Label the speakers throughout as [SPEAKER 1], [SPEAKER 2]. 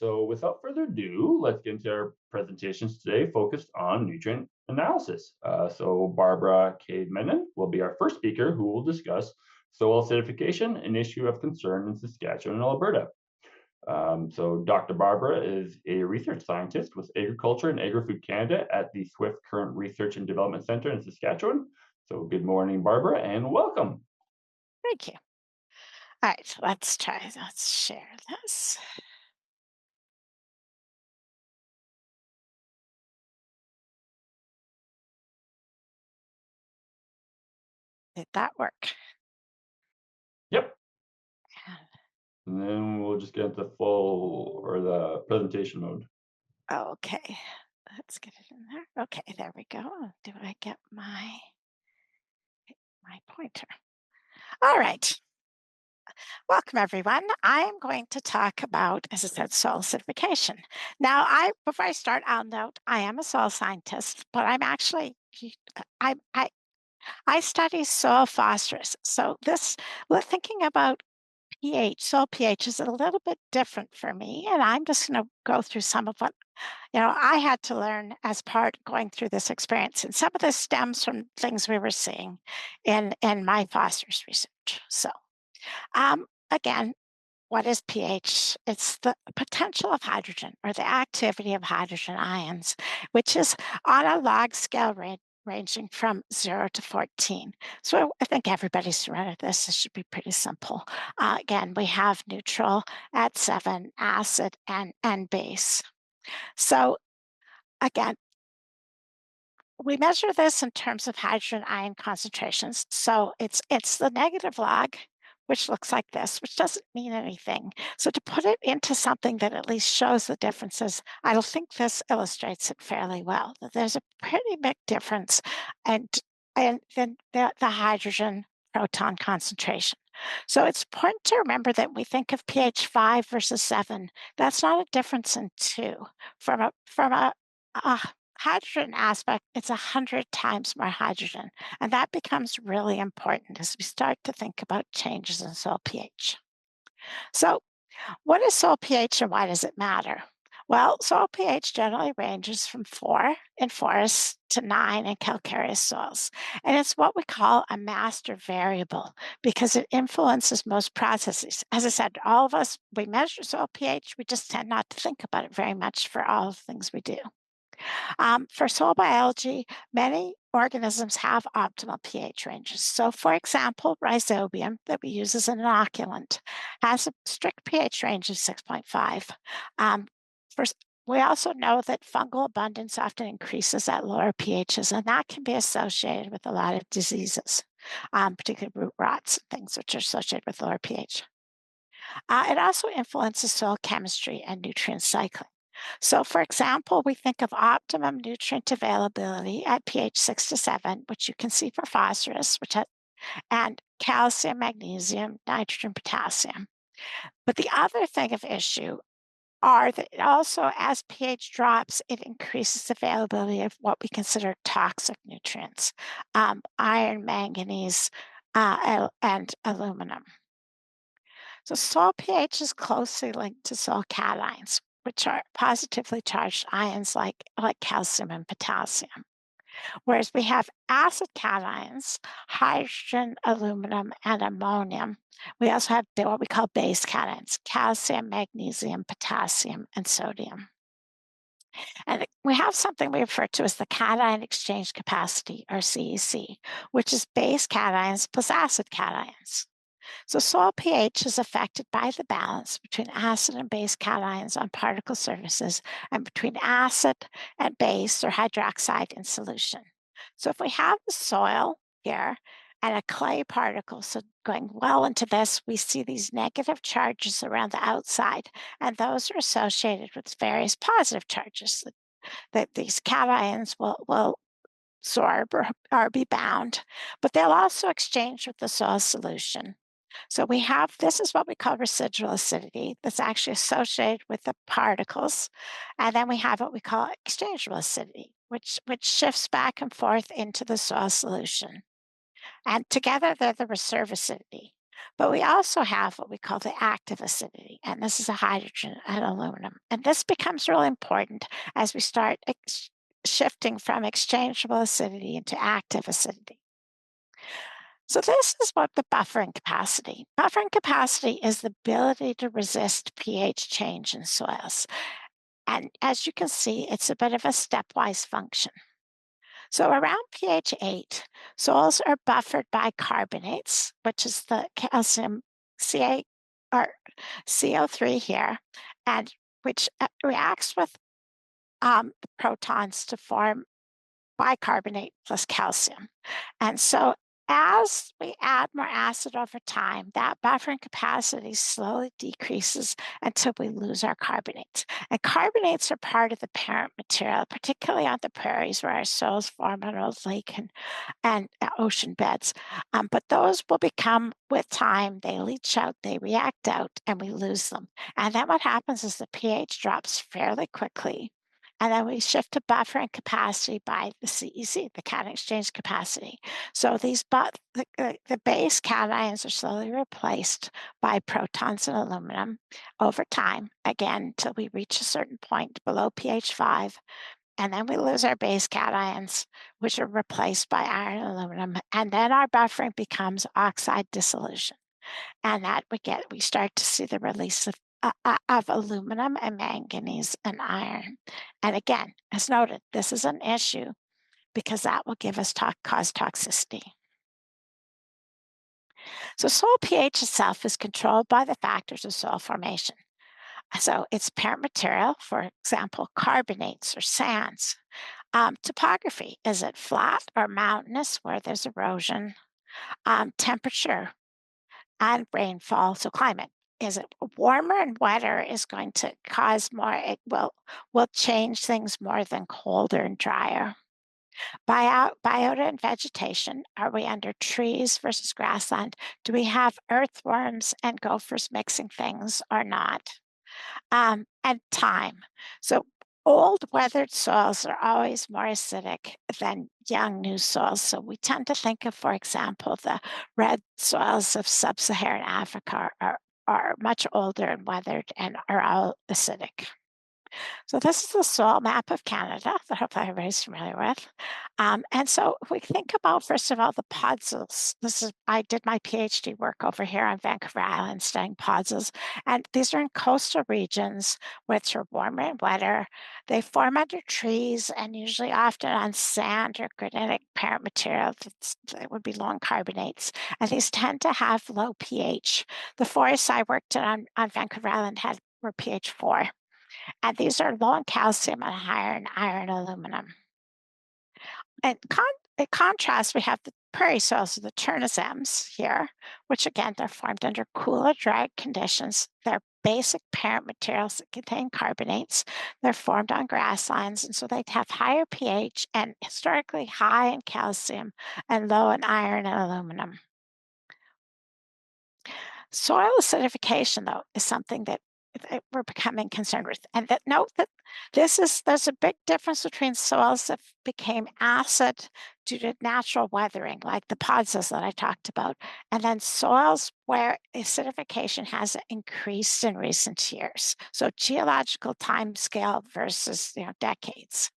[SPEAKER 1] So, without further ado, let's get into our presentations today focused on nutrient analysis. Barbara Cade-Menun will be our first speaker who will discuss soil acidification, an issue of concern in Saskatchewan and Alberta. Dr. Barbara is a research scientist with Agriculture and Agri-Food Canada at the Swift Current Research and Development Center in Saskatchewan. So, good morning, Barbara, and welcome.
[SPEAKER 2] Thank you. All right, so let's try. Let's share this. Did that work?
[SPEAKER 1] Yep.
[SPEAKER 2] Yeah.
[SPEAKER 1] And then we'll just get into full or the presentation mode.
[SPEAKER 2] Okay, let's get it in there. Okay, there we go. Do I get my pointer? All right. Welcome, everyone. I'm going to talk about, as I said, soil acidification. Now, before I start, I'll note I am a soil scientist, but I'm actually I I study soil phosphorus. So thinking about pH, soil pH is a little bit different for me, and I'm just going to go through some of what I had to learn as part going through this experience, and some of this stems from things we were seeing in my phosphorus research. Again, what is pH? It's the potential of hydrogen or the activity of hydrogen ions, which is on a log scale ranging from 0 to 14. So I think everybody's read this. This should be pretty simple. Again, we have neutral at 7, acid, and base. So again, we measure this in terms of hydrogen ion concentrations. So it's the negative log, which looks like this, which doesn't mean anything. So to put it into something that at least shows the differences, I think this illustrates it fairly well. That there's a pretty big difference, and then the hydrogen proton concentration. So it's important to remember that we think of pH 5 versus 7. That's not a difference in two. From a hydrogen aspect, it's 100 times more hydrogen. And that becomes really important as we start to think about changes in soil pH. So, what is soil pH and why does it matter? Well, soil pH generally ranges from 4 in forests to 9 in calcareous soils. And it's what we call a master variable because it influences most processes. As I said, all of us, we measure soil pH, we just tend not to think about it very much for all the things we do. For soil biology, many organisms have optimal pH ranges. So, for example, rhizobium that we use as an inoculant has a strict pH range of 6.5. Um, for, s- we also know that fungal abundance often increases at lower pHs, and that can be associated with a lot of diseases, particularly root rots and things which are associated with lower pH. It also influences soil chemistry and nutrient cycling. So, for example, we think of optimum nutrient availability at pH 6 to 7, which you can see for phosphorus, and calcium, magnesium, nitrogen, potassium. But the other thing of issue are that it also, as pH drops, it increases the availability of what we consider toxic nutrients, iron, manganese, and aluminum. So soil pH is closely linked to soil cations, which are positively charged ions like calcium and potassium. Whereas we have acid cations, hydrogen, aluminum, and ammonium. We also have what we call base cations, calcium, magnesium, potassium, and sodium. And we have something we refer to as the cation exchange capacity, or CEC, which is base cations plus acid cations. So soil pH is affected by the balance between acid and base cations on particle surfaces and between acid and base or hydroxide in solution. So if we have the soil here and a clay particle, so going well into this, we see these negative charges around the outside, and those are associated with various positive charges that these cations will absorb or be bound, but they'll also exchange with the soil solution. So we have this is what we call residual acidity that's actually associated with the particles. And then we have what we call exchangeable acidity, which shifts back and forth into the soil solution. And together they're the reserve acidity. But we also have what we call the active acidity, and this is a hydrogen and aluminum. And this becomes really important as we start shifting from exchangeable acidity into active acidity. So this is what the buffering capacity. Buffering capacity is the ability to resist pH change in soils. And as you can see, it's a bit of a stepwise function. So around pH 8, soils are buffered by carbonates, which is the calcium Ca or CO3 here, and which reacts with protons to form bicarbonate plus calcium. And so as we add more acid over time, that buffering capacity slowly decreases until we lose our carbonates. And carbonates are part of the parent material, particularly on the prairies where our soils form on old lake and ocean beds. But those will become, with time, they leach out, they react out, and we lose them. And then what happens is the pH drops fairly quickly, and then we shift to buffering capacity by the CEC, the cation exchange capacity. So the base cations are slowly replaced by protons and aluminum over time, again, until we reach a certain point below pH 5. And then we lose our base cations, which are replaced by iron and aluminum. And then our buffering becomes oxide dissolution. And that we start to see the release of aluminum and manganese and iron. And again, as noted, this is an issue because that will give us cause toxicity. So soil pH itself is controlled by the factors of soil formation. So its parent material, for example, carbonates or sands. Topography, is it flat or mountainous where there's erosion? Temperature and rainfall, so climate. Is it warmer and wetter is going to cause more, it will change things more than colder and drier. Biota and vegetation, are we under trees versus grassland? Do we have earthworms and gophers mixing things or not? And time. So old weathered soils are always more acidic than young new soils. So we tend to think of, for example, the red soils of sub-Saharan Africa are much older and weathered and are all acidic. So this is the soil map of Canada that hopefully everybody's familiar with. And so if we think about, first of all, the podzels, I did my PhD work over here on Vancouver Island studying podzels, and these are in coastal regions which are warmer and wetter. They form under trees and usually often on sand or granitic parent material that would be low in carbonates. And these tend to have low pH. The forests I worked on Vancouver Island were pH 4. And these are low in calcium and higher in iron and aluminum. And in contrast, we have the prairie soils, the Chernozems here, which again, they're formed under cooler, dry conditions. They're basic parent materials that contain carbonates. They're formed on grasslands, and so they have higher pH and historically high in calcium and low in iron and aluminum. Soil acidification, though, is something that we're becoming concerned with. And that note that there's a big difference between soils that became acid due to natural weathering, like the podzels that I talked about, and then soils where acidification has increased in recent years. So geological time scale versus decades.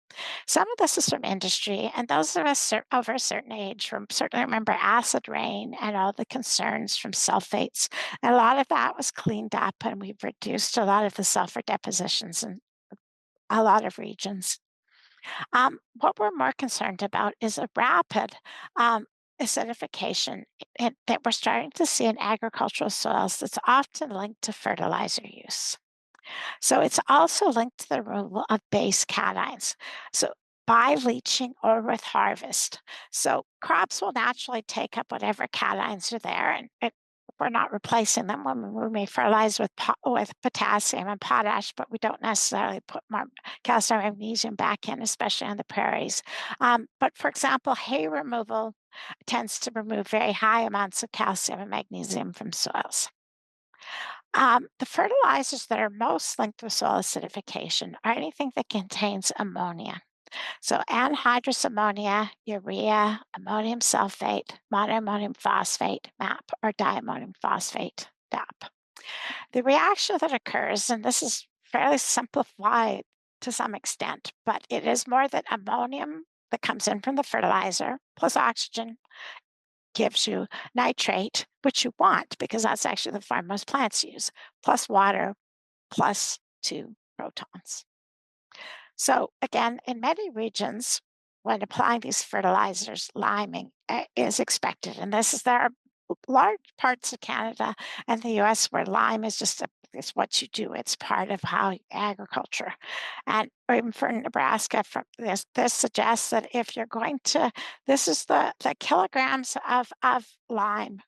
[SPEAKER 2] Some of this is from industry, and those of us over a certain age certainly remember acid rain and all the concerns from sulfates. And a lot of that was cleaned up, and we've reduced a lot of the sulfur depositions in a lot of regions. What we're more concerned about is a rapid acidification that we're starting to see in agricultural soils that's often linked to fertilizer use. So it's also linked to the removal of base cations. So by leaching or with harvest. So crops will naturally take up whatever cations are there, and we're not replacing them when we may fertilize with potassium and potash, but we don't necessarily put more calcium and magnesium back in, especially on the prairies. But for example, hay removal tends to remove very high amounts of calcium and magnesium from soils. The fertilizers that are most linked with soil acidification are anything that contains ammonia. So anhydrous ammonia, urea, ammonium sulfate, monoammonium phosphate, MAP, or diammonium phosphate, DAP. The reaction that occurs, and this is fairly simplified to some extent, but it is more that ammonium that comes in from the fertilizer plus oxygen gives you nitrate, which you want because that's actually the form most plants use, plus water plus two protons. So again, in many regions, when applying these fertilizers, liming is expected. And there are large parts of Canada and the US where lime is just it's what you do. It's part of how agriculture. And even for Nebraska, from this suggests that if you're going to, this is the kilograms of lime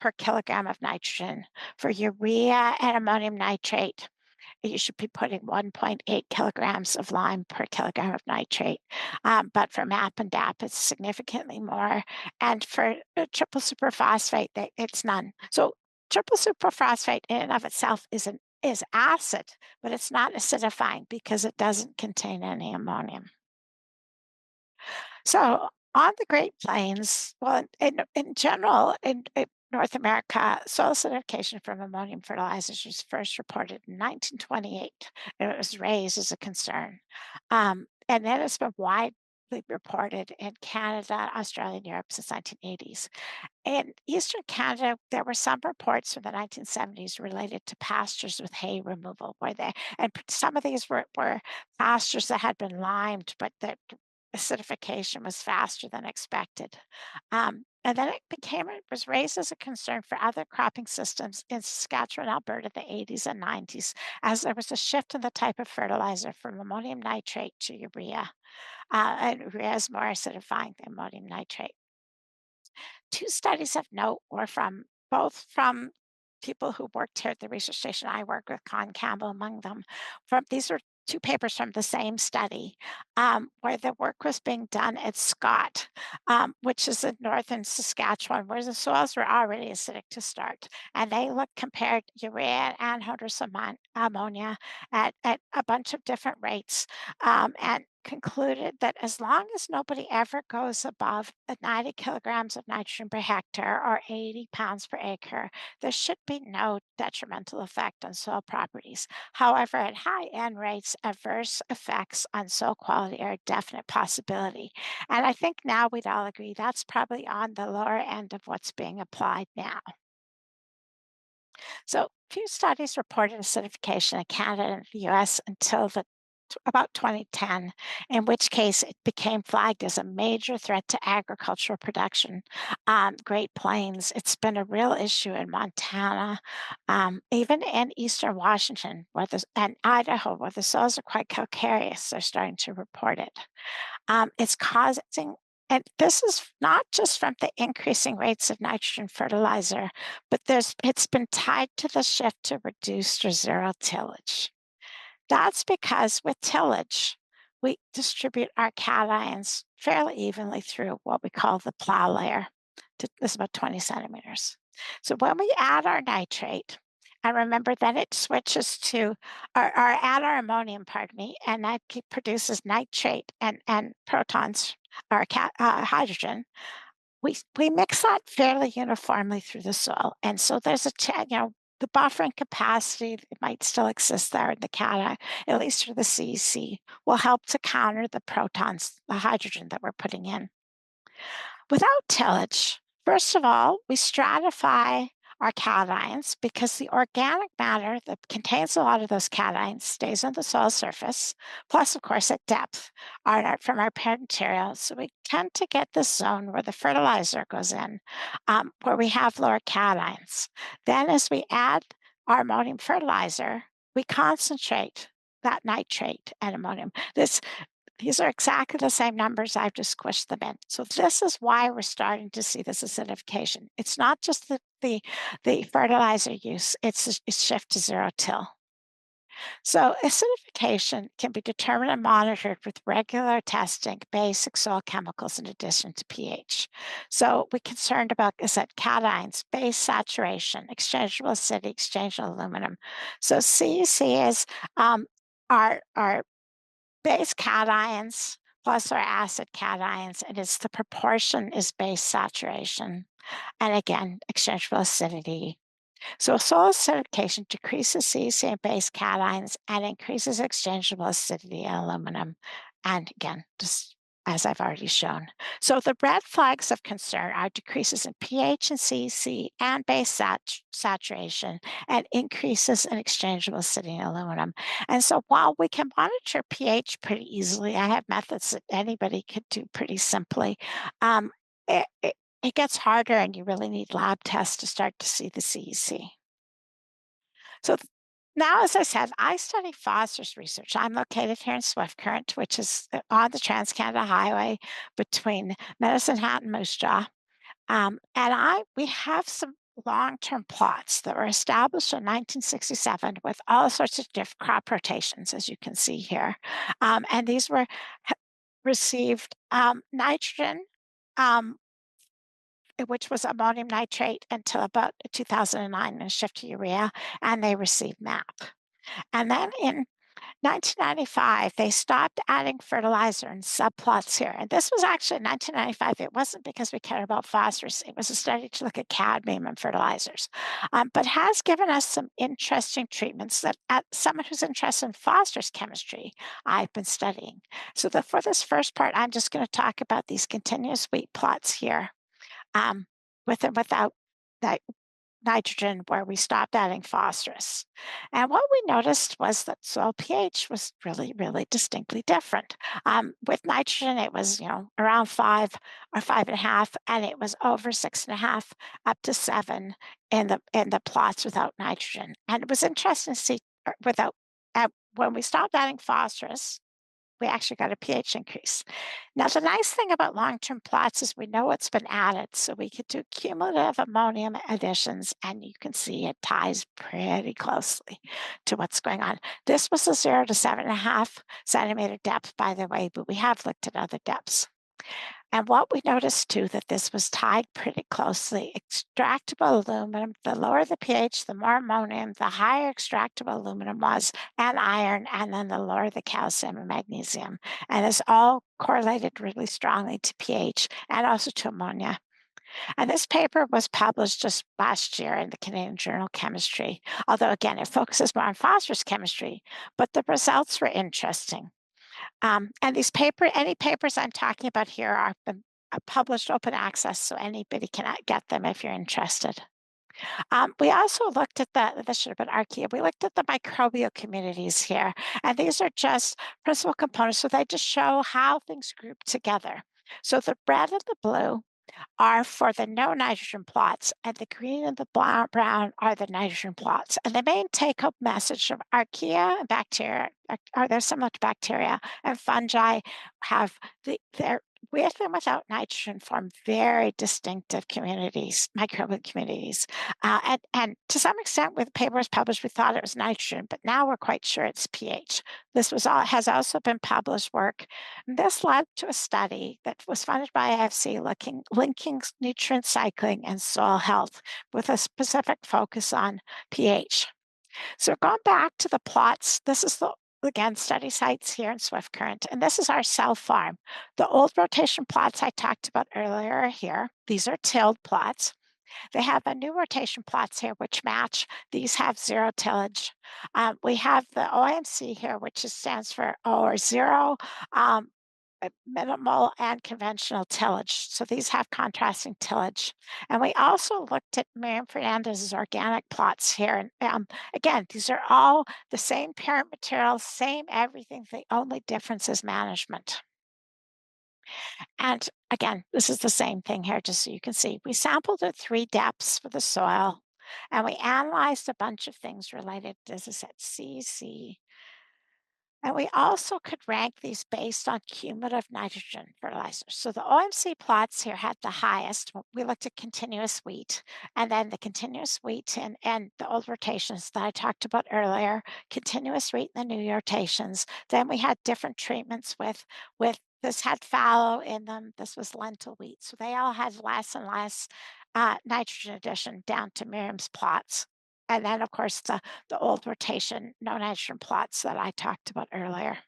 [SPEAKER 2] per kilogram of nitrogen for urea and ammonium nitrate. You should be putting 1.8 kilograms of lime per kilogram of nitrate. But for MAP and DAP, it's significantly more. And for triple superphosphate, it's none. So triple superphosphate in and of itself is acid, but it's not acidifying because it doesn't contain any ammonium. So on the Great Plains, well, in general, in North America, soil acidification from ammonium fertilizers was first reported in 1928, and it was raised as a concern. And then it's been widely reported in Canada, Australia, and Europe since 1980s. In eastern Canada, there were some reports from the 1970s related to pastures with hay removal, some of these were pastures that had been limed, but the acidification was faster than expected. And then it was raised as a concern for other cropping systems in Saskatchewan and Alberta in the 80s and 90s, as there was a shift in the type of fertilizer from ammonium nitrate to urea. And urea is more acidifying than ammonium nitrate. Two studies of note were both from people who worked here at the research station I work with, Con Campbell among them. These were two papers from the same study, where the work was being done at Scott, which is in northern Saskatchewan, where the soils were already acidic to start. And they compared urea and anhydrous ammonia at a bunch of different rates, and concluded that as long as nobody ever goes above 90 kilograms of nitrogen per hectare or 80 pounds per acre, there should be no detrimental effect on soil properties. However, at high N rates, adverse effects on soil quality are a definite possibility. And I think now we'd all agree that's probably on the lower end of what's being applied now. So few studies reported acidification in Canada and the US until about 2010, in which case it became flagged as a major threat to agricultural production. Great Plains, it's been a real issue in Montana, even in eastern Washington and Idaho, where the soils are quite calcareous, they're starting to report it. It's causing and this is not just from the increasing rates of nitrogen fertilizer, but it's been tied to the shift to reduced or zero tillage. That's because with tillage, we distribute our cations fairly evenly through what we call the plow layer. This is about 20 centimeters. So when we add our nitrate, and remember then it switches to, or add our ammonium, pardon me, and that produces nitrate and protons, or hydrogen, we mix that fairly uniformly through the soil. And so there's the buffering capacity that might still exist there in the cation, at least for the CEC, will help to counter the protons, the hydrogen that we're putting in. Without tillage, first of all, we stratify our cations because the organic matter that contains a lot of those cations stays on the soil surface, plus, of course, at depth from our parent material. So we tend to get this zone where the fertilizer goes in, where we have lower cations. Then as we add our ammonium fertilizer, we concentrate that nitrate and ammonium. These are exactly the same numbers. I've just squished them in. So this is why we're starting to see this acidification. It's not just the fertilizer use, it's a shift to zero till. So acidification can be determined and monitored with regular testing basic soil chemicals in addition to pH. So we're concerned about cations, base saturation, exchangeable acidity, exchangeable aluminum. So CEC is our base cations plus or acid cations, and it's the proportion is base saturation. And again, exchangeable acidity. So soil acidification decreases CC and base cations and increases exchangeable acidity in aluminum. And again, just as I've already shown. So the red flags of concern are decreases in pH and CC and base saturation and increases in exchangeable acidity in aluminum. And so while we can monitor pH pretty easily, I have methods that anybody could do pretty simply. Um, it, it, it gets harder and you really need lab tests to start to see the CEC. So now, as I said, I study phosphorus research. I'm located here in Swift Current, which is on the Trans-Canada Highway between Medicine Hat and Moose Jaw. And we have some long-term plots that were established in 1967 with all sorts of different crop rotations, as you can see here. And these were received nitrogen, um, which was ammonium nitrate until about 2009 and shift to urea, and they received MAP. And then in 1995, they stopped adding fertilizer in subplots here. And this was actually in 1995. It wasn't because we cared about phosphorus. It was a study to look at cadmium and fertilizers, but has given us some interesting treatments that at someone who's interested in phosphorus chemistry, I've been studying. So for this first part, I'm just going to talk about these continuous wheat plots here with and without that nitrogen where we stopped adding phosphorus. And what we noticed was that soil pH was really, really distinctly different. With nitrogen, it was, around 5 or 5.5, and it was over 6.5 up to 7 in the plots without nitrogen. And it was interesting to see without when we stopped adding phosphorus, we actually got a pH increase. Now, the nice thing about long-term plots is we know what's been added, so we could do cumulative ammonium additions, and you can see it ties pretty closely to what's going on. This was a 0 to 7.5 centimeter depth, by the way, but we have looked at other depths. And what we noticed too, that this was tied pretty closely. Extractable aluminum, the lower the pH, the more ammonium, the higher extractable aluminum was, and iron, and then the lower the calcium and magnesium. And this all correlated really strongly to pH and also to ammonia. And this paper was published just last year in the Canadian Journal of Chemistry, although again, it focuses more on phosphorus chemistry, but the results were interesting. And any papers I'm talking about here are published open access, so anybody can get them if you're interested. We also looked at this should have been archaea. We looked at the microbial communities here, and these are just principal components. So they just show how things group together. So the red and the blue are for the no nitrogen plots, and the green and the brown are the nitrogen plots. And the main take-home message of archaea and bacteria are they're similar to bacteria, and fungi have their with and without nitrogen form very distinctive communities, microbial communities. And to some extent, with the paper was published, we thought it was nitrogen, but now we're quite sure it's pH. This has also been published work. And this led to a study that was funded by IFC linking nutrient cycling and soil health with a specific focus on pH. So going back to the plots, this is again, study sites here in Swift Current, and this is our cell farm. The old rotation plots I talked about earlier are here. These are tilled plots. They have the new rotation plots here, which match. These have zero tillage. We have the OMC here, which stands for zero minimal and conventional tillage. So these have contrasting tillage. And we also looked at Miriam Fernandez's organic plots here. And again, these are all the same parent material, same everything. The only difference is management. And again, this is the same thing here, just so you can see. We sampled at 3 depths for the soil, and we analyzed a bunch of things related, as I said, CC. And we also could rank these based on cumulative nitrogen fertilizers. So the OMC plots here had the highest. We looked at continuous wheat, and then the continuous wheat and the old rotations that I talked about earlier, continuous wheat and the new rotations. Then we had different treatments with this had fallow in them. This was lentil wheat. So they all had less and less nitrogen addition down to Miriam's plots. And then, of course, the old rotation, no nitrogen plots that I talked about earlier.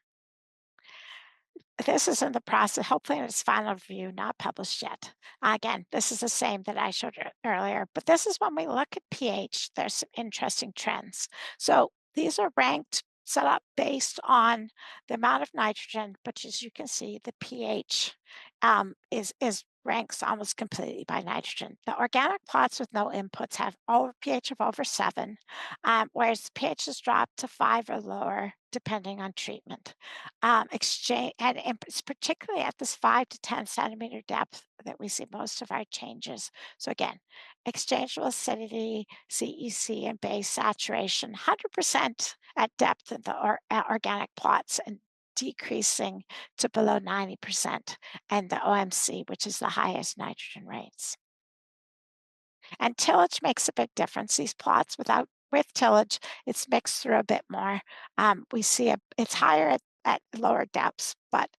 [SPEAKER 2] this is in the process, hopefully in its final review, not published yet. Again, this is the same that I showed earlier, but this is when we look at pH, there's some interesting trends. So these are ranked, set up based on the amount of nitrogen, but as you can see, the pH is ranks almost completely by nitrogen. The organic plots with no inputs have over pH of over 7, whereas the pH is dropped to 5 or lower depending on treatment. Exchange and it's particularly at this 5 to 10 centimeter depth that we see most of our changes. So again, exchangeable acidity, CEC, and base saturation, 100% at depth in the organic plots and decreasing to below 90%, and the OMC, which is the highest nitrogen rates. And tillage makes a big difference. These plots with tillage, it's mixed through a bit more. We see it's higher at lower depths, but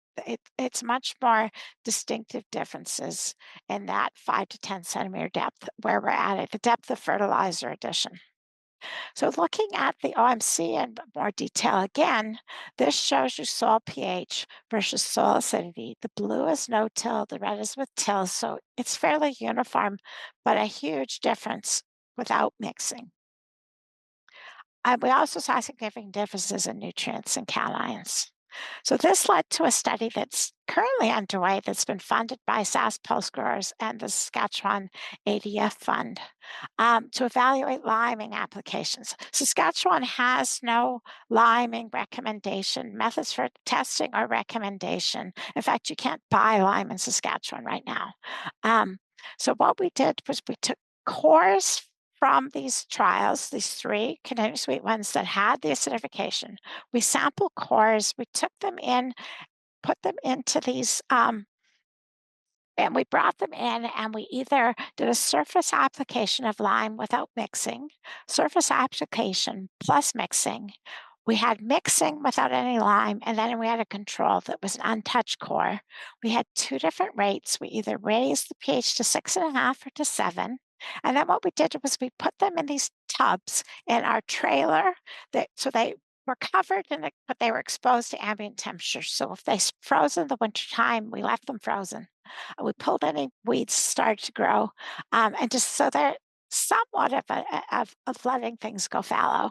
[SPEAKER 2] it's much more distinctive differences in that 5 to 10 centimeter depth where we're at the depth of fertilizer addition. So looking at the OMC in more detail again, this shows you soil pH versus soil acidity. The blue is no till, the red is with till, so it's fairly uniform, but a huge difference without mixing. And we also saw significant differences in nutrients and cations. So this led to a study that's currently underway that's been funded by SAS Postgrowers and the Saskatchewan ADF Fund to evaluate liming applications. Saskatchewan has no liming recommendation, methods for testing or recommendation. In fact, you can't buy lime in Saskatchewan right now. So what we did was we took cores from these trials, these 3 continuous sweet ones that had the acidification. We sampled cores, we took them in, put them into these, and we brought them in and we either did a surface application of lime without mixing, surface application plus mixing. We had mixing without any lime, and then we had a control that was an untouched core. We had 2 different rates. We either raised the pH to 6.5 or to 7. And then what we did was we put them in these tubs in our trailer so they were covered in it, but they were exposed to ambient temperature. So if they froze in the wintertime, we left them frozen. We pulled any weeds started to grow, and just so they're somewhat of letting things go fallow.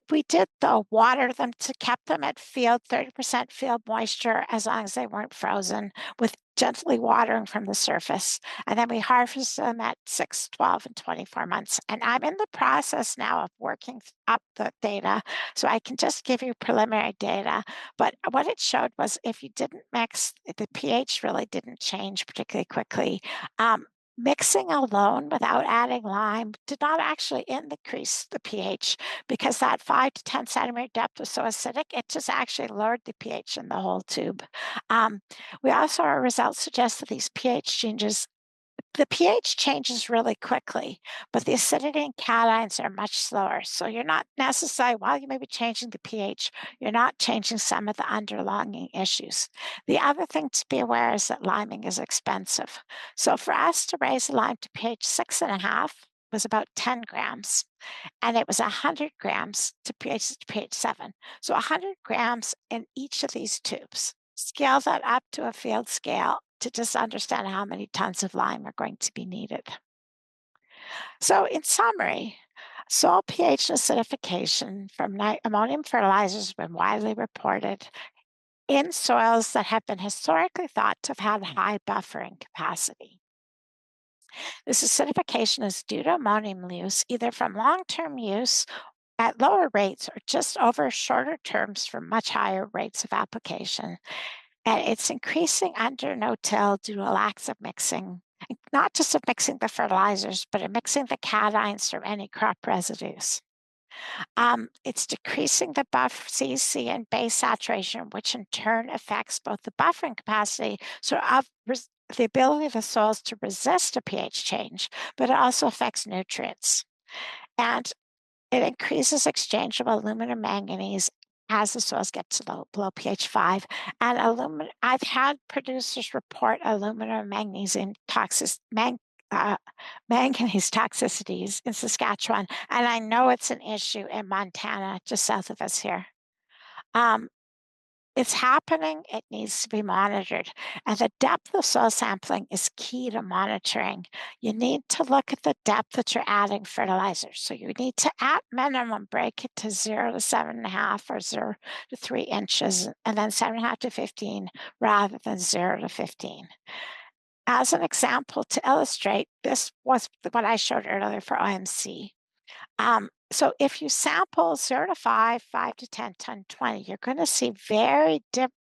[SPEAKER 2] We did though water them to kept them at 30% field moisture as long as they weren't frozen with gently watering from the surface. And then we harvest them at 6, 12, and 24 months. And I'm in the process now of working up the data, so I can just give you preliminary data. But what it showed was if you didn't mix, the pH really didn't change particularly quickly. Mixing alone without adding lime did not actually increase the pH because that 5 to 10 centimeter depth was so acidic, it just actually lowered the pH in the whole tube. We also, our results suggest that these pH changes, the pH changes really quickly, but the acidity and cations are much slower. So you're not necessarily, while you may be changing the pH, you're not changing some of the underlying issues. The other thing to be aware is that liming is expensive. So for us to raise the lime to pH 6.5 was about 10 grams, and it was 100 grams to pH 7. So 100 grams in each of these tubes. Scale that up to a field scale to just understand how many tons of lime are going to be needed. So in summary, soil pH acidification from ammonium fertilizers has been widely reported in soils that have been historically thought to have had high buffering capacity. This acidification is due to ammonium use either from long-term use at lower rates or just over shorter terms for much higher rates of application. And it's increasing under no-till due to lacks of mixing, not just of mixing the fertilizers, but of mixing the cations from any crop residues. It's decreasing the buff CC and base saturation, which in turn affects both the buffering capacity, so of the ability of the soils to resist a pH change, but it also affects nutrients. And it increases exchangeable aluminum manganese as the soils get to below pH 5. And I've had producers report aluminum magnesium manganese toxicities in Saskatchewan, and I know it's an issue in Montana, just south of us here. Um, it's happening, it needs to be monitored. And the depth of soil sampling is key to monitoring. You need to look at the depth that you're adding fertilizer. So you need to, at minimum, break it to 0 to 7.5 or 0 to 3 inches, and then 7.5 to 15 rather than 0 to 15. As an example to illustrate, this was what I showed earlier for IMC. So if you sample 0 to 5, 5 to 10, 10 to 20, you're going to see very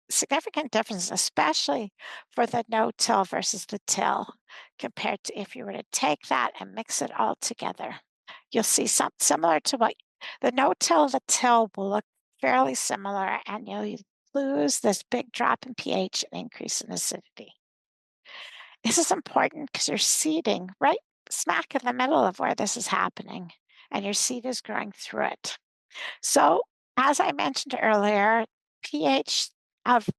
[SPEAKER 2] significant differences, especially for the no-till versus the till, compared to if you were to take that and mix it all together. You'll see something similar to what the no-till, the till will look fairly similar, and you'll lose this big drop in pH and increase in acidity. This is important because you're seeding right smack in the middle of where this is happening, and your seed is growing through it. So, as I mentioned earlier, pH of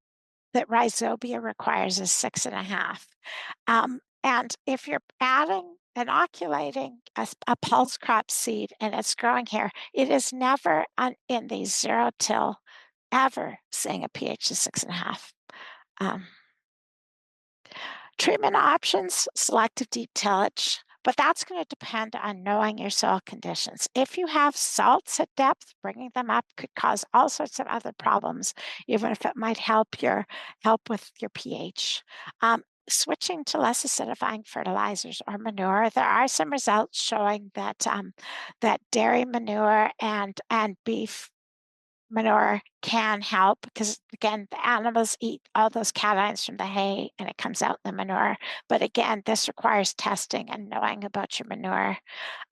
[SPEAKER 2] that rhizobia requires is 6.5. And if you're inoculating a pulse crop seed and it's growing here, it is never in the 0 till ever seeing a pH of 6.5. Treatment options, selective deep tillage, but that's going to depend on knowing your soil conditions. If you have salts at depth, bringing them up could cause all sorts of other problems, even if it might help with your pH. Switching to less acidifying fertilizers or manure, there are some results showing that that dairy manure and beef manure can help because, again, the animals eat all those cations from the hay and it comes out in the manure. But again, this requires testing and knowing about your manure.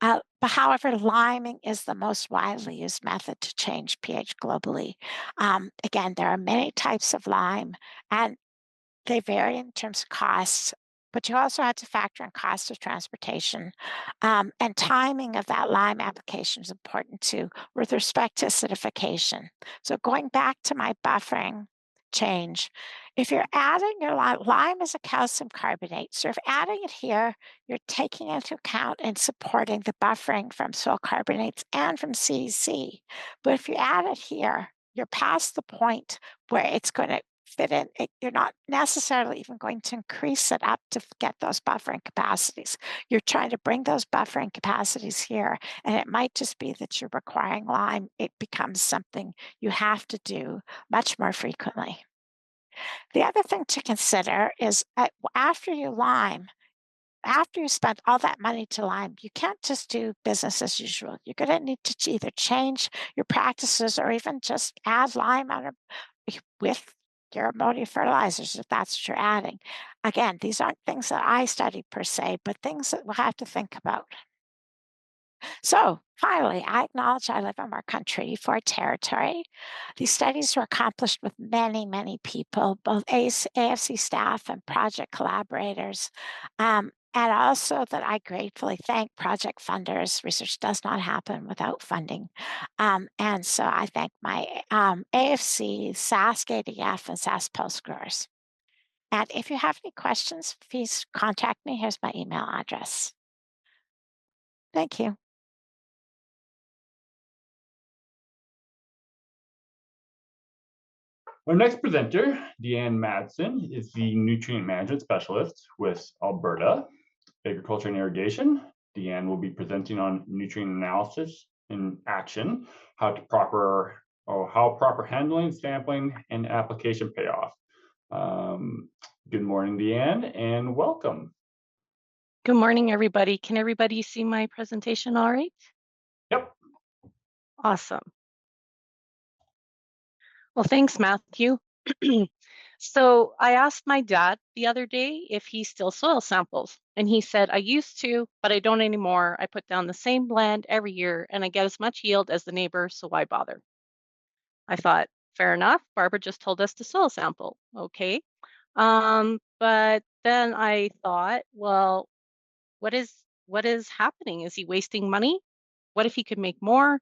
[SPEAKER 2] But however, liming is the most widely used method to change pH globally. Again, there are many types of lime, and they vary in terms of costs, but you also have to factor in cost of transportation. And timing of that lime application is important too, with respect to acidification. So going back to my buffering change, if you're adding your lime is a calcium carbonate. So if adding it here, you're taking into account and supporting the buffering from soil carbonates and from CEC. But if you add it here, you're past the point where it's going to fit in. You're not necessarily even going to increase it up to get those buffering capacities. You're trying to bring those buffering capacities here, and it might just be that you're requiring lime. It becomes something you have to do much more frequently. The other thing to consider is after you spend all that money to lime, you can't just do business as usual. You're going to need to either change your practices or even just add lime with your ammonia fertilizers if that's what you're adding. Again, these aren't things that I study per se, but things that we'll have to think about. So finally, I acknowledge I live in our country for territory. These studies were accomplished with many, many people, both AFC staff and project collaborators. And also that I gratefully thank project funders. Research does not happen without funding. And so I thank my AFC, Sask ADF, and Sask Pulse growers. And if you have any questions, please contact me. Here's my email address. Thank you.
[SPEAKER 1] Our next presenter, Deanne Madsen, is the Nutrient Management Specialist with Alberta Agriculture and Irrigation. Deanne will be presenting on nutrient analysis in action, how proper handling, sampling, and application pay off. Good morning, Deanne, and welcome.
[SPEAKER 3] Good morning, everybody. Can everybody see my presentation all right?
[SPEAKER 1] Yep.
[SPEAKER 3] Awesome. Well, thanks, Matthew. So I asked my dad the other day if he still soil samples, and he said, I used to, but I don't anymore. I put down the same blend every year, and I get as much yield as the neighbor, so why bother? I thought, fair enough. Barbara just told us to soil sample. Okay. But then I thought, well, what is happening? Is he wasting money? What if he could make more?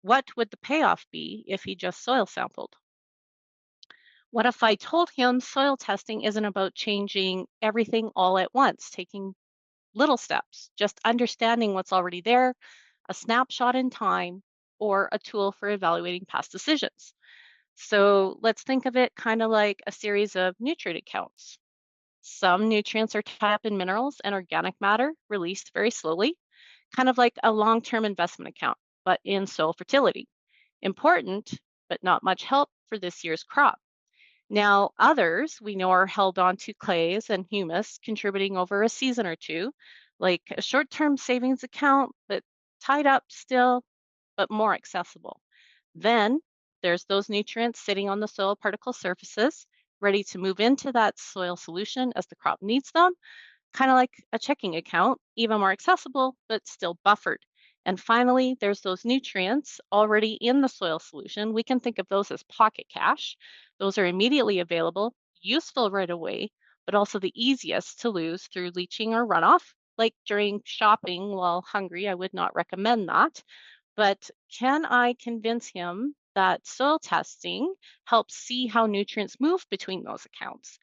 [SPEAKER 3] What would the payoff be if he just soil sampled? What if I told him soil testing isn't about changing everything all at once, taking little steps, just understanding what's already there, a snapshot in time, or a tool for evaluating past decisions? So let's think of it kind of like a series of nutrient accounts. Some nutrients are tied up in minerals and organic matter released very slowly, kind of like a long-term investment account, but in soil fertility. Important, but not much help for this year's crop. Now, others we know are held on to clays and humus, contributing over a season or two, like a short term savings account, but tied up still, but more accessible. Then there's those nutrients sitting on the soil particle surfaces, ready to move into that soil solution as the crop needs them, kind of like a checking account, even more accessible, but still buffered. And finally, there's those nutrients already in the soil solution. We can think of those as pocket cash. Those are immediately available, useful right away, but also the easiest to lose through leaching or runoff. Like during shopping while hungry, I would not recommend that. But can I convince him that soil testing helps see how nutrients move between those accounts?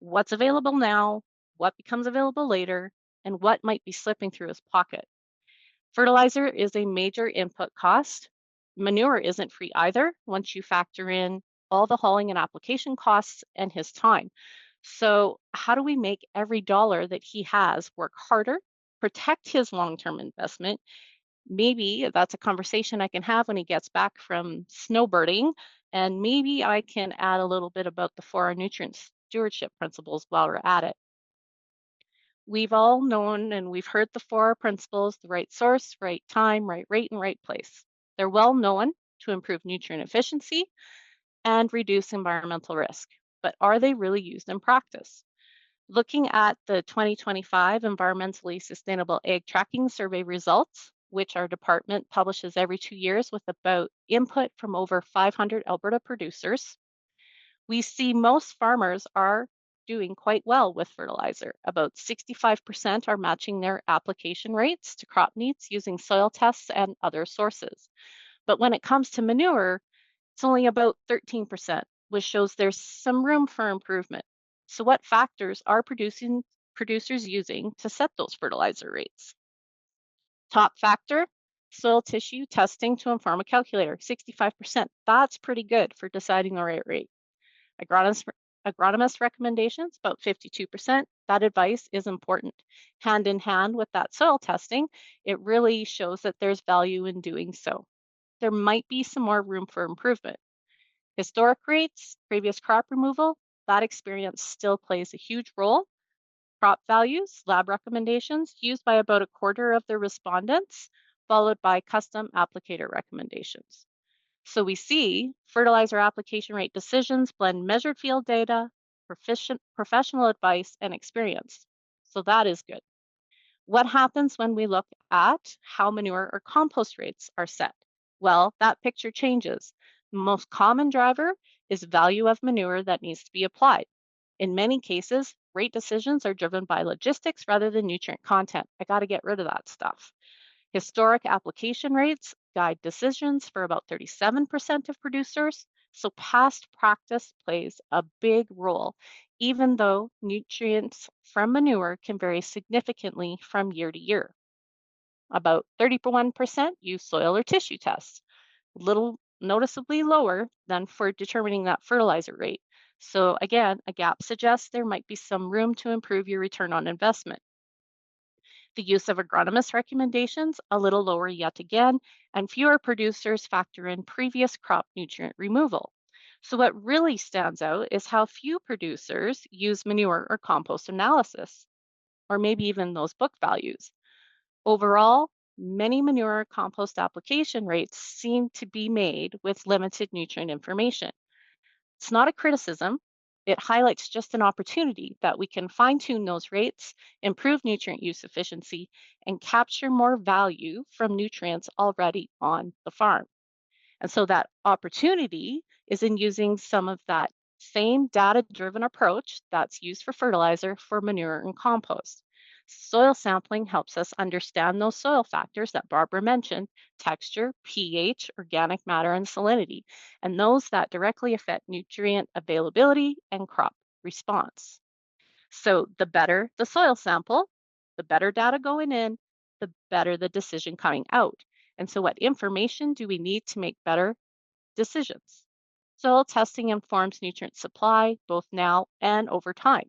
[SPEAKER 3] What's available now, what becomes available later, and what might be slipping through his pocket. Fertilizer is a major input cost. Manure isn't free either once you factor in all the hauling and application costs and his time. So, how do we make every dollar that he has work harder, protect his long term investment? Maybe that's a conversation I can have when he gets back from snowbirding. And maybe I can add a little bit about the 4R nutrient stewardship principles while we're at it. We've all known and we've heard the 4R principles: the right source, right time, right rate, and right place. They're well known to improve nutrient efficiency and reduce environmental risk. But are they really used in practice? Looking at the 2025 Environmentally Sustainable Ag Tracking Survey results, which our department publishes every 2 years with about input from over 500 Alberta producers, we see most farmers are doing quite well with fertilizer. About 65% are matching their application rates to crop needs using soil tests and other sources. But when it comes to manure, it's only about 13%, which shows there's some room for improvement. So what factors are producers using to set those fertilizer rates? Top factor, soil tissue testing to inform a calculator, 65%. That's pretty good for deciding the right rate. Agronomist recommendations, about 52%. That advice is important. Hand in hand with that soil testing, it really shows that there's value in doing so. There might be some more room for improvement. Historic rates, previous crop removal, that experience still plays a huge role. Crop values, lab recommendations used by about a quarter of the respondents, followed by custom applicator recommendations. So we see fertilizer application rate decisions blend measured field data, professional advice, and experience. So that is good. What happens when we look at how manure or compost rates are set? Well, that picture changes. The most common driver is value of manure that needs to be applied. In many cases, rate decisions are driven by logistics rather than nutrient content. I got to get rid of that stuff. Historic application rates guide decisions for about 37% of producers, so past practice plays a big role, even though nutrients from manure can vary significantly from year to year. About 31% use soil or tissue tests, little noticeably lower than for determining that fertilizer rate. So again, a gap suggests there might be some room to improve your return on investment. The use of agronomist recommendations, a little lower yet again, and fewer producers factor in previous crop nutrient removal. So, what really stands out is how few producers use manure or compost analysis, or maybe even those book values. Overall, many manure or compost application rates seem to be made with limited nutrient information. It's not a criticism. It highlights just an opportunity that we can fine tune those rates, improve nutrient use efficiency, and capture more value from nutrients already on the farm. And so that opportunity is in using some of that same data driven approach that's used for fertilizer for manure and compost. Soil sampling helps us understand those soil factors that Barbara mentioned: texture, pH, organic matter, and salinity, and those that directly affect nutrient availability and crop response. So the better the soil sample, the better data going in, the better the decision coming out. And so, what information do we need to make better decisions? Soil testing informs nutrient supply both now and over time.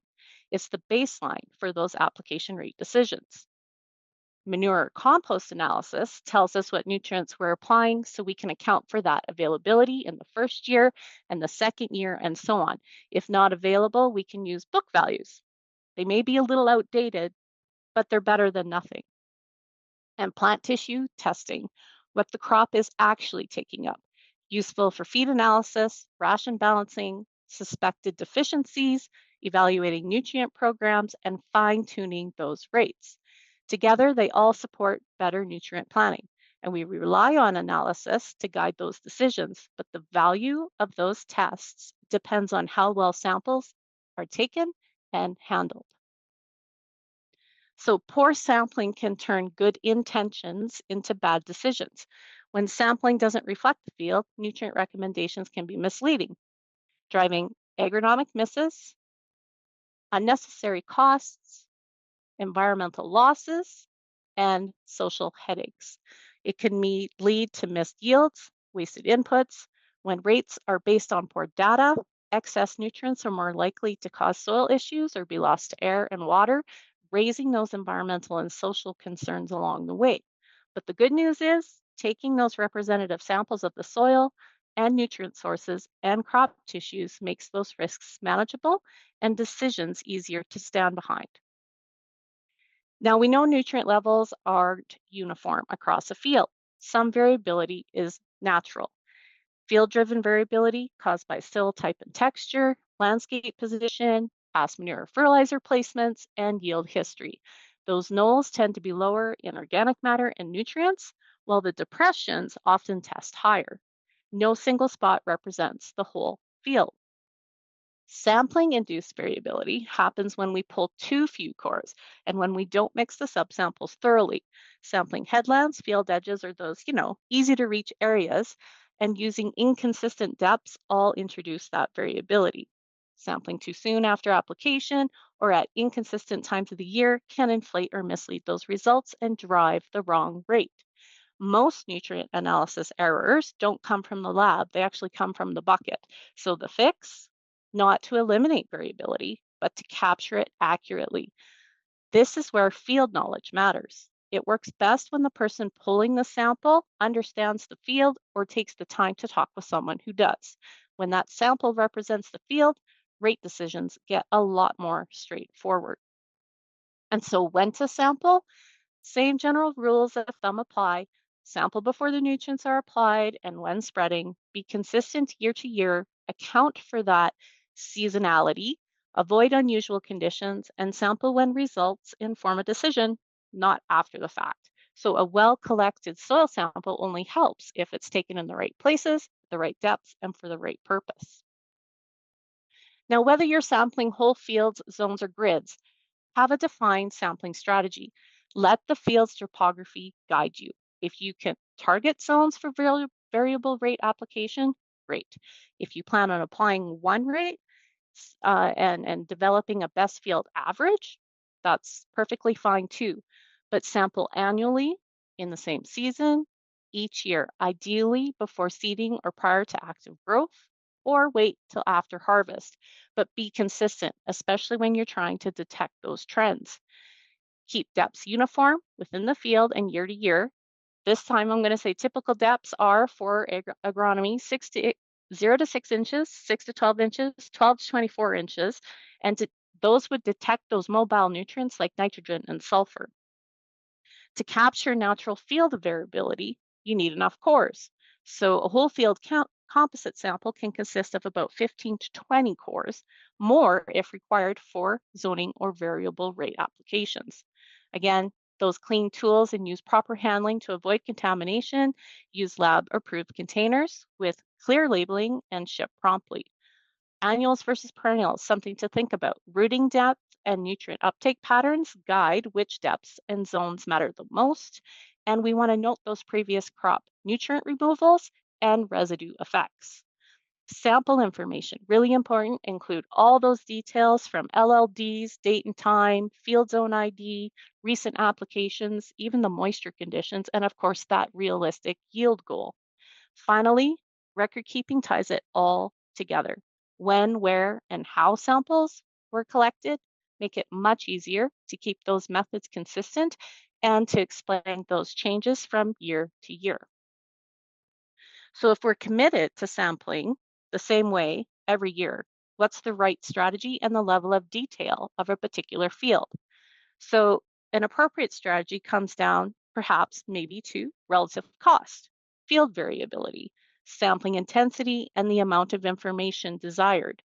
[SPEAKER 3] It's the baseline for those application rate decisions. Manure compost analysis tells us what nutrients we're applying so we can account for that availability in the first year and the second year and so on. If not available, we can use book values. They may be a little outdated, but they're better than nothing. And plant tissue testing, what the crop is actually taking up, useful for feed analysis, ration balancing, suspected deficiencies, evaluating nutrient programs, and fine-tuning those rates. Together, they all support better nutrient planning, and we rely on analysis to guide those decisions, but the value of those tests depends on how well samples are taken and handled. So poor sampling can turn good intentions into bad decisions. When sampling doesn't reflect the field, nutrient recommendations can be misleading, driving agronomic misses, unnecessary costs, environmental losses, and social headaches. It can lead to missed yields, wasted inputs. When rates are based on poor data, excess nutrients are more likely to cause soil issues or be lost to air and water, raising those environmental and social concerns along the way. But the good news is taking those representative samples of the soil and nutrient sources and crop tissues makes those risks manageable and decisions easier to stand behind. Now, we know nutrient levels aren't uniform across a field. Some variability is natural. Field-driven variability caused by soil type and texture, landscape position, past manure or fertilizer placements, and yield history. Those knolls tend to be lower in organic matter and nutrients, while the depressions often test higher. No single spot represents the whole field. Sampling-induced variability happens when we pull too few cores and when we don't mix the subsamples thoroughly. Sampling headlands, field edges, or those, easy to reach areas, and using inconsistent depths all introduce that variability. Sampling too soon after application or at inconsistent times of the year can inflate or mislead those results and drive the wrong rate. Most nutrient analysis errors don't come from the lab, they actually come from the bucket. So the fix, not to eliminate variability, but to capture it accurately. This is where field knowledge matters. It works best when the person pulling the sample understands the field or takes the time to talk with someone who does. When that sample represents the field, rate decisions get a lot more straightforward. And so when to sample, same general rules of thumb apply. Sample before the nutrients are applied and when spreading. Be consistent year to year. Account for that seasonality. Avoid unusual conditions and sample when results inform a decision, not after the fact. So a well-collected soil sample only helps if it's taken in the right places, the right depths, and for the right purpose. Now, whether you're sampling whole fields, zones, or grids, have a defined sampling strategy. Let the field's topography guide you. If you can target zones for variable rate application, great. If you plan on applying one rate and developing a best field average, that's perfectly fine too. But sample annually in the same season, each year, ideally before seeding or prior to active growth, or wait till after harvest. But be consistent, especially when you're trying to detect those trends. Keep depths uniform within the field and year to year. This time I'm going to say typical depths are for agronomy 0 to 6 inches, 6 to 12 inches, 12 to 24 inches, and those would detect those mobile nutrients like nitrogen and sulfur. To capture natural field variability, you need enough cores. So a whole field composite sample can consist of about 15 to 20 cores, more if required for zoning or variable rate applications. Again, those clean tools and use proper handling to avoid contamination. Use lab-approved containers with clear labeling and ship promptly. Annuals versus perennials, something to think about. Rooting depth and nutrient uptake patterns guide which depths and zones matter the most. And we want to note those previous crop nutrient removals and residue effects. Sample information, really important, include all those details from LLDs, date and time, field zone ID, recent applications, even the moisture conditions, and of course that realistic yield goal. Finally, record keeping ties it all together. When, where, and how samples were collected make it much easier to keep those methods consistent and to explain those changes from year to year. So if we're committed to sampling the same way every year, what's the right strategy and the level of detail of a particular field? So an appropriate strategy comes down perhaps maybe to relative cost, field variability, sampling intensity, and the amount of information desired.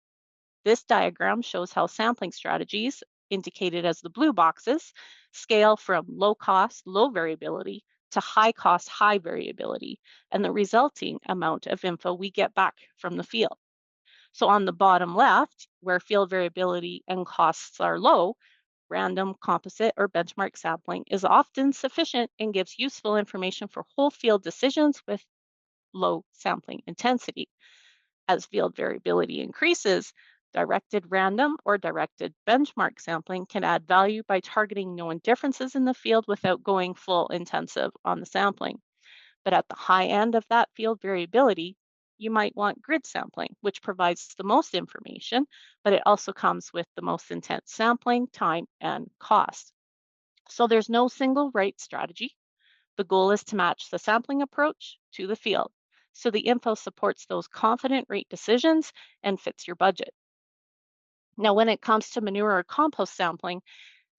[SPEAKER 3] This diagram shows how sampling strategies, indicated as the blue boxes, scale from low cost, low variability to high cost, high variability, and the resulting amount of info we get back from the field. So on the bottom left, where field variability and costs are low, random, composite, or benchmark sampling is often sufficient and gives useful information for whole field decisions with low sampling intensity. As field variability increases, directed random or directed benchmark sampling can add value by targeting known differences in the field without going full intensive on the sampling. But at the high end of that field variability, you might want grid sampling, which provides the most information, but it also comes with the most intense sampling, time, and cost. So there's no single right strategy. The goal is to match the sampling approach to the field so the info supports those confident rate decisions and fits your budget. Now, when it comes to manure or compost sampling,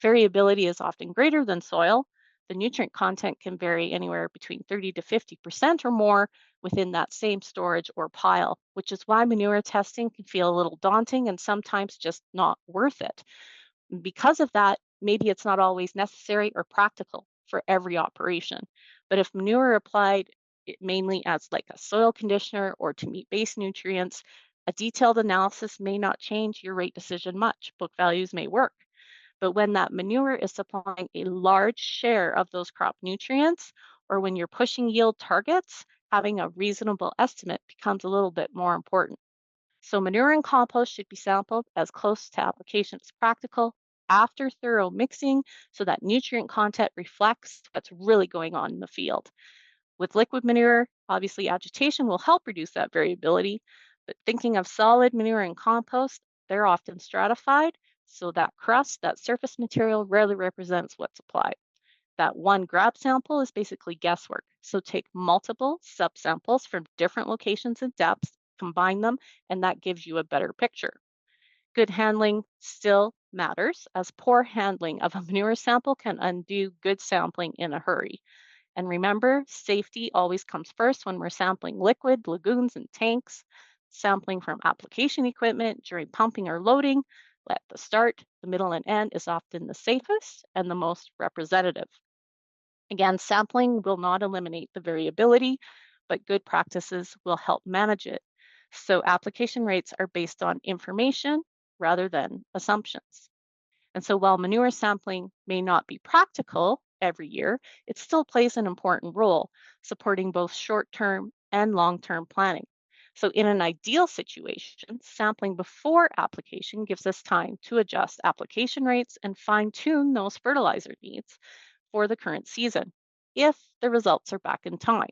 [SPEAKER 3] variability is often greater than soil. The nutrient content can vary anywhere between 30 to 50% or more within that same storage or pile, which is why manure testing can feel a little daunting and sometimes just not worth it. Because of that, maybe it's not always necessary or practical for every operation. But if manure applied mainly as like a soil conditioner or to meet base nutrients, a detailed analysis may not change your rate decision much. Book values may work. But when that manure is supplying a large share of those crop nutrients, or when you're pushing yield targets, having a reasonable estimate becomes a little bit more important. So manure and compost should be sampled as close to application as practical after thorough mixing so that nutrient content reflects what's really going on in the field. With liquid manure, obviously agitation will help reduce that variability, but thinking of solid manure and compost, they're often stratified, so that crust, that surface material rarely represents what's applied. That one grab sample is basically guesswork. So take multiple subsamples from different locations and depths, combine them, and that gives you a better picture. Good handling still matters, as poor handling of a manure sample can undo good sampling in a hurry. And remember, safety always comes first when we're sampling liquid, lagoons, and tanks. Sampling from application equipment during pumping or loading at the start, the middle, and end is often the safest and the most representative. Again, sampling will not eliminate the variability, but good practices will help manage it. So application rates are based on information rather than assumptions. And so while manure sampling may not be practical every year, it still plays an important role, supporting both short-term and long-term planning. So in an ideal situation, sampling before application gives us time to adjust application rates and fine-tune those fertilizer needs for the current season, if the results are back in time.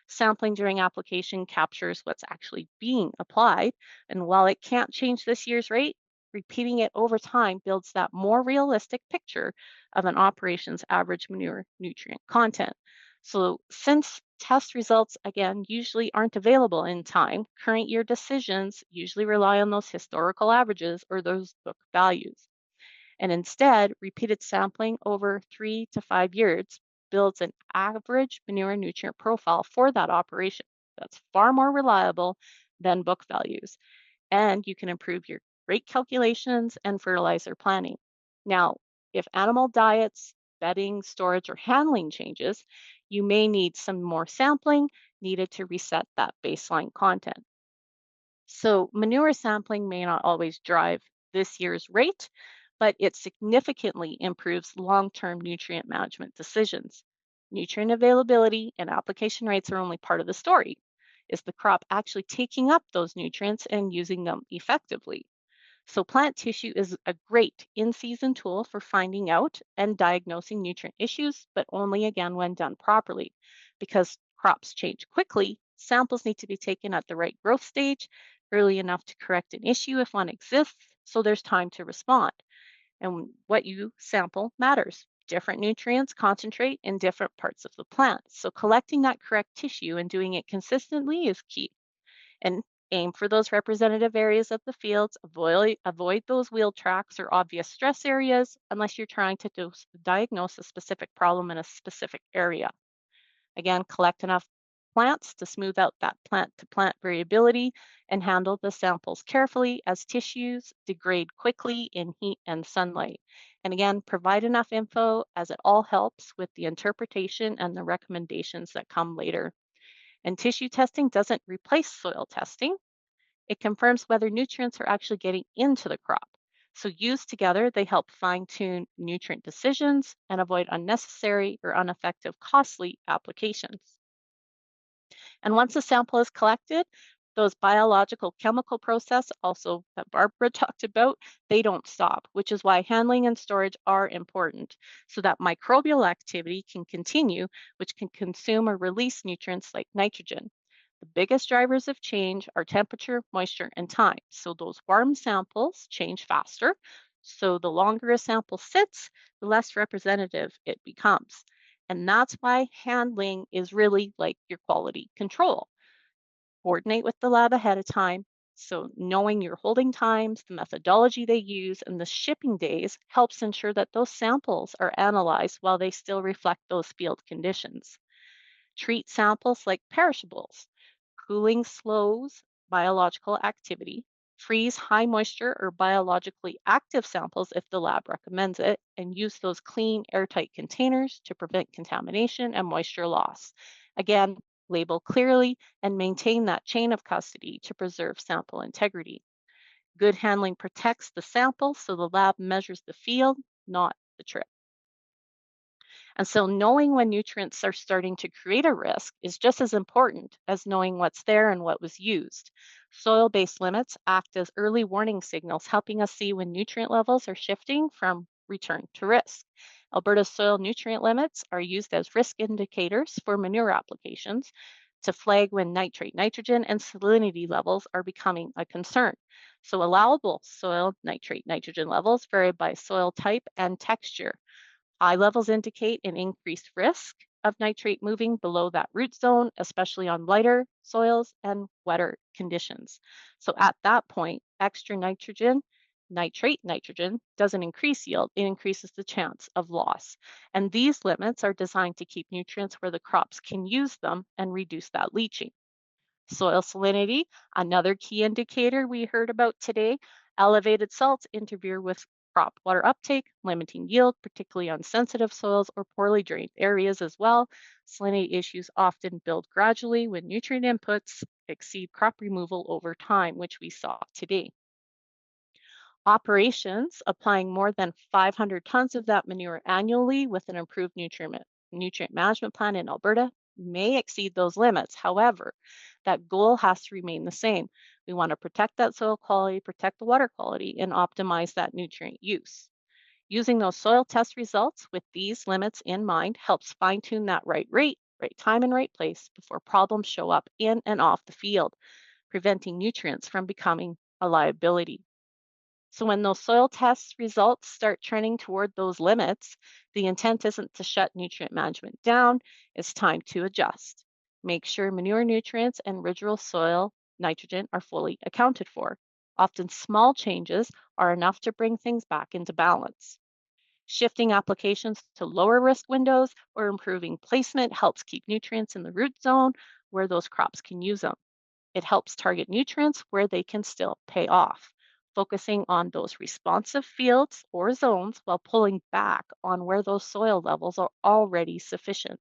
[SPEAKER 3] Sampling during application captures what's actually being applied, and while it can't change this year's rate, repeating it over time builds that more realistic picture of an operation's average manure nutrient content. So since test results, again, usually aren't available in time, current year decisions usually rely on those historical averages or those book values. And instead, repeated sampling over 3 to 5 years builds an average manure nutrient profile for that operation that's far more reliable than book values. And you can improve your rate calculations and fertilizer planning. Now, if animal diets, bedding, storage, or handling changes, you may need some more sampling needed to reset that baseline content. So manure sampling may not always drive this year's rate, but it significantly improves long-term nutrient management decisions. Nutrient availability and application rates are only part of the story. Is the crop actually taking up those nutrients and using them effectively? So plant tissue is a great in-season tool for finding out and diagnosing nutrient issues, but only again when done properly. Because crops change quickly, samples need to be taken at the right growth stage early enough to correct an issue if one exists, so there's time to respond. And what you sample matters. Different nutrients concentrate in different parts of the plant. So collecting that correct tissue and doing it consistently is key. And aim for those representative areas of the fields. Avoid those wheel tracks or obvious stress areas unless you're trying to diagnose a specific problem in a specific area. Again, collect enough plants to smooth out that plant to plant variability and handle the samples carefully as tissues degrade quickly in heat and sunlight. And again, provide enough info as it all helps with the interpretation and the recommendations that come later. And tissue testing doesn't replace soil testing. It confirms whether nutrients are actually getting into the crop. So used together, they help fine-tune nutrient decisions and avoid unnecessary or ineffective costly applications. And once a sample is collected, those biological chemical process also that Barbara talked about, they don't stop, which is why handling and storage are important so that microbial activity can continue, which can consume or release nutrients like nitrogen. The biggest drivers of change are temperature, moisture, and time. So those warm samples change faster. So the longer a sample sits, the less representative it becomes. And that's why handling is really like your quality control. Coordinate with the lab ahead of time. So knowing your holding times, the methodology they use, and the shipping days helps ensure that those samples are analyzed while they still reflect those field conditions. Treat samples like perishables. Cooling slows biological activity. Freeze high moisture or biologically active samples if the lab recommends it, and use those clean, airtight containers to prevent contamination and moisture loss. Again, label clearly and maintain that chain of custody to preserve sample integrity. Good handling protects the sample so the lab measures the field, not the trip. And so knowing when nutrients are starting to create a risk is just as important as knowing what's there and what was used. Soil-based limits act as early warning signals, helping us see when nutrient levels are shifting from return to risk. Alberta's soil nutrient limits are used as risk indicators for manure applications to flag when nitrate, nitrogen, and salinity levels are becoming a concern. So allowable soil nitrate, nitrogen levels vary by soil type and texture. High levels indicate an increased risk of nitrate moving below that root zone, especially on lighter soils and wetter conditions. So at that point, extra nitrogen, nitrate nitrogen doesn't increase yield, it increases the chance of loss. And these limits are designed to keep nutrients where the crops can use them and reduce that leaching. Soil salinity, another key indicator we heard about today. Elevated salts interfere with crop water uptake, limiting yield, particularly on sensitive soils or poorly drained areas as well. Salinity issues often build gradually when nutrient inputs exceed crop removal over time, which we saw today. Operations applying more than 500 tons of that manure annually with an improved nutrient management plan in Alberta may exceed those limits. However, that goal has to remain the same. We want to protect that soil quality, protect the water quality, and optimize that nutrient use. Using those soil test results with these limits in mind helps fine tune that right rate, right time, and right place before problems show up in and off the field, preventing nutrients from becoming a liability. So when those soil test results start trending toward those limits, the intent isn't to shut nutrient management down, it's time to adjust. Make sure manure nutrients and residual soil nitrogen are fully accounted for. Often small changes are enough to bring things back into balance. Shifting applications to lower risk windows or improving placement helps keep nutrients in the root zone where those crops can use them. It helps target nutrients where they can still pay off, focusing on those responsive fields or zones while pulling back on where those soil levels are already sufficient.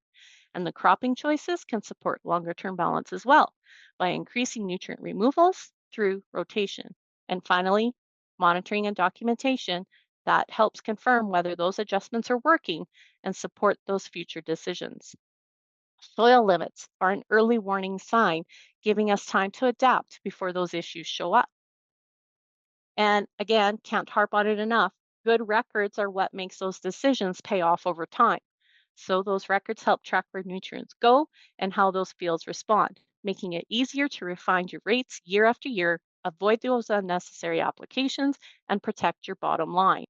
[SPEAKER 3] And the cropping choices can support longer term balance as well by increasing nutrient removals through rotation. And finally, monitoring and documentation that helps confirm whether those adjustments are working and support those future decisions. Soil limits are an early warning sign, giving us time to adapt before those issues show up. And again, can't harp on it enough. Good records are what makes those decisions pay off over time. So those records help track where nutrients go and how those fields respond, making it easier to refine your rates year after year avoid those unnecessary applications, and protect your bottom line.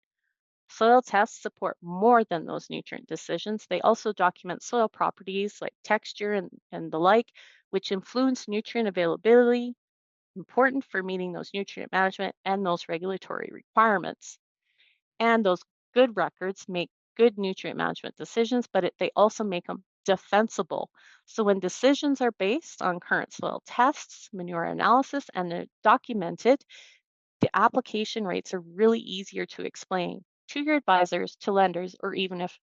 [SPEAKER 3] Soil tests support more than those nutrient decisions. They also document soil properties like texture and the like, which influence nutrient availability, important for meeting those nutrient management and those regulatory requirements. And those good records make good nutrient management decisions, but they also make them defensible. So when decisions are based on current soil tests, manure analysis, and they're documented, the application rates are really easier to explain to your advisors, to lenders, or even if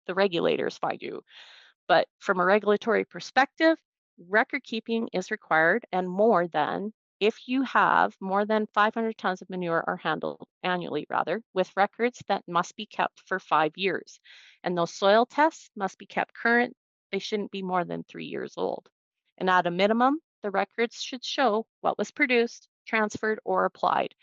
[SPEAKER 3] the regulators find you. But from a regulatory perspective, record keeping is required, and more than if you have more than 500 tons of manure are handled annually, rather, with records that must be kept for 5 years. And those soil tests must be kept current. They shouldn't be more than 3 years old. And at a minimum, the records should show what was produced, transferred, or applied.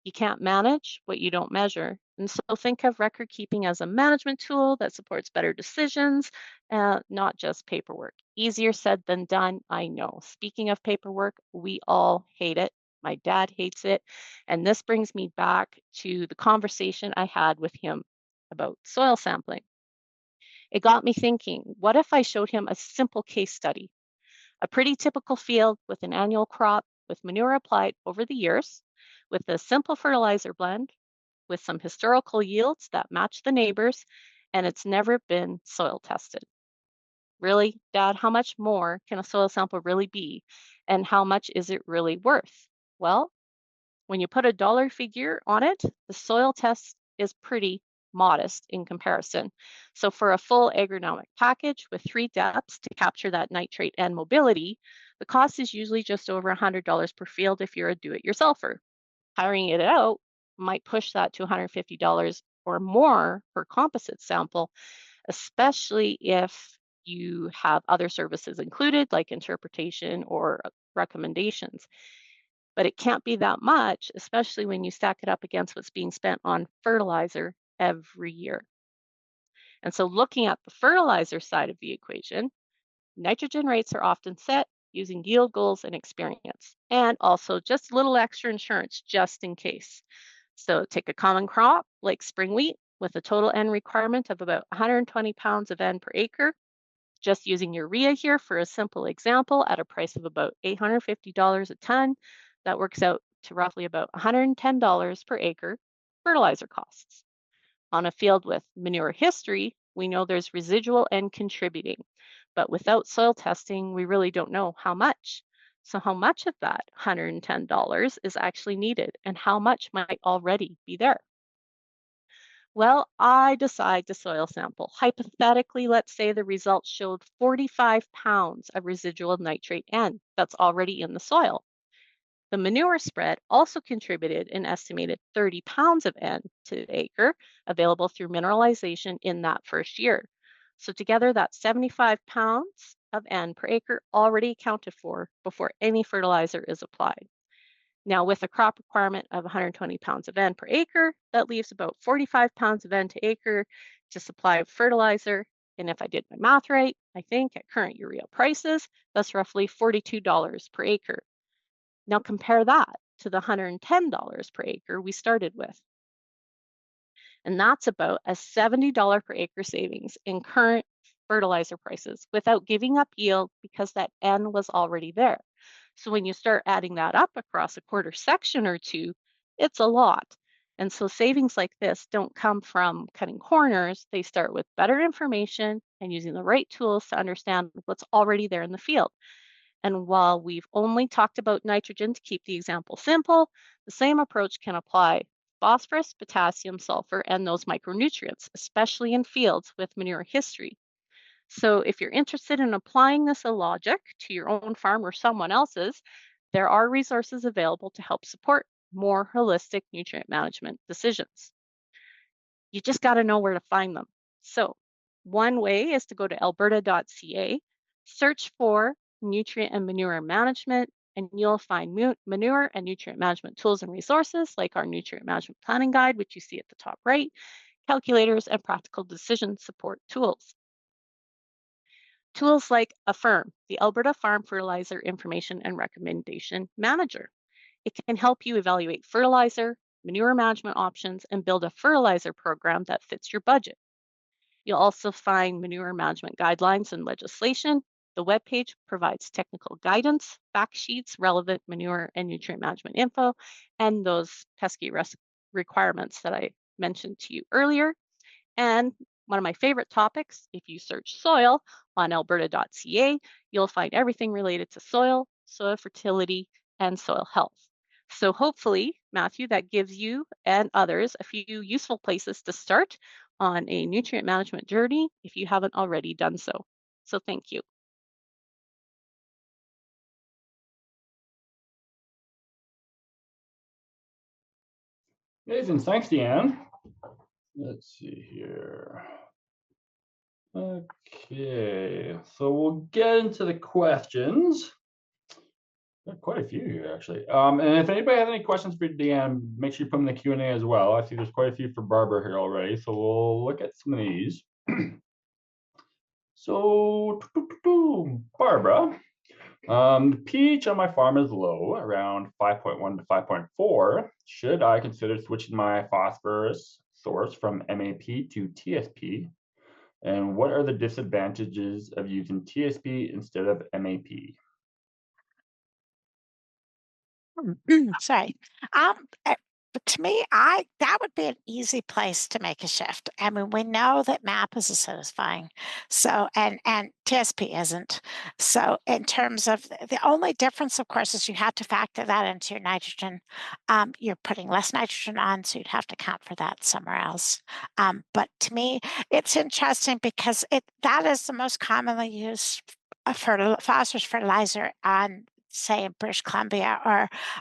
[SPEAKER 3] You can't manage what you don't measure. And so think of record keeping as a management tool that supports better decisions, not just paperwork. Easier said than done, I know. Speaking of paperwork, we all hate it. My dad hates it. And this brings me back to the conversation I had with him about soil sampling. It got me thinking, what if I showed him a simple case study? A pretty typical field with an annual crop with manure applied over the years, with a simple fertilizer blend, with some historical yields that match the neighbors, and it's never been soil tested. Really, Dad, how much more can a soil sample really be? And how much is it really worth? Well, when you put a dollar figure on it, the soil test is pretty modest in comparison. So for a full agronomic package with 3 depths to capture that nitrate and mobility, the cost is usually just over $100 per field if you're a do-it-yourselfer. Hiring it out might push that to $150 or more per composite sample, especially if you have other services included, like interpretation or recommendations. But it can't be that much, especially when you stack it up against what's being spent on fertilizer every year. And so, looking at the fertilizer side of the equation, nitrogen rates are often set using yield goals and experience, and also just a little extra insurance just in case. So, take a common crop like spring wheat with a total N requirement of about 120 pounds of N per acre. Just using urea here for a simple example at a price of about $850 a ton, that works out to roughly about $110 per acre fertilizer costs. On a field with manure history, we know there's residual and contributing, but without soil testing, we really don't know how much. So how much of that $110 is actually needed and how much might already be there? Well, I decide to soil sample. Hypothetically, let's say the results showed 45 pounds of residual nitrate N that's already in the soil. The manure spread also contributed an estimated 30 pounds of N to the acre available through mineralization in that first year. So together, that's 75 pounds of N per acre already accounted for before any fertilizer is applied. Now, with a crop requirement of 120 pounds of N per acre, that leaves about 45 pounds of N to acre to supply fertilizer. And if I did my math right, I think at current urea prices, that's roughly $42 per acre. Now compare that to the $110 per acre we started with. And that's about a $70 per acre savings in current fertilizer prices without giving up yield because that N was already there. So when you start adding that up across a quarter section or two, it's a lot. And so savings like this don't come from cutting corners. They start with better information and using the right tools to understand what's already there in the field. And while we've only talked about nitrogen to keep the example simple, the same approach can apply phosphorus, potassium, sulfur, and those micronutrients, especially in fields with manure history. So if you're interested in applying this logic to your own farm or someone else's, there are resources available to help support more holistic nutrient management decisions. You just got to know where to find them. So one way is to go to alberta.ca, search for nutrient and manure management, and you'll find manure and nutrient management tools and resources like our nutrient management planning guide, which you see at the top right, calculators, and practical decision support tools. Tools like Affirm, the Alberta Farm Fertilizer Information and Recommendation Manager. It can help you evaluate fertilizer, manure management options, and build a fertilizer program that fits your budget. You'll also find manure management guidelines and legislation. The webpage provides technical guidance, fact sheets, relevant manure and nutrient management info, and those pesky requirements that I mentioned to you earlier. And one of my favorite topics, if you search soil on alberta.ca, you'll find everything related to soil, soil fertility, and soil health. So hopefully, Matthew, that gives you and others a few useful places to start on a nutrient management journey if you haven't already done so. So thank you.
[SPEAKER 1] Amazing. Thanks, Deanne. Let's see here. Okay, so we'll get into the questions. There are quite a few here, actually. And if anybody has any questions for Deanne, make sure you put them in the Q&A as well. I see there's quite a few for Barbara here already, so we'll look at some of these. So, Barbara, the pH on my farm is low, around 5.1 to 5.4. Should I consider switching my phosphorus source from MAP to TSP? And what are the disadvantages of using TSP instead of MAP?
[SPEAKER 2] Sorry. But to me, that would be an easy place to make a shift. I mean, we know that MAP is acidifying, so and TSP isn't. So in terms of the only difference, of course, is you have to factor that into your nitrogen. You're putting less nitrogen on, so you'd have to account for that somewhere else. But to me, it's interesting because that is the most commonly used phosphorus fertilizer on, say, in British Columbia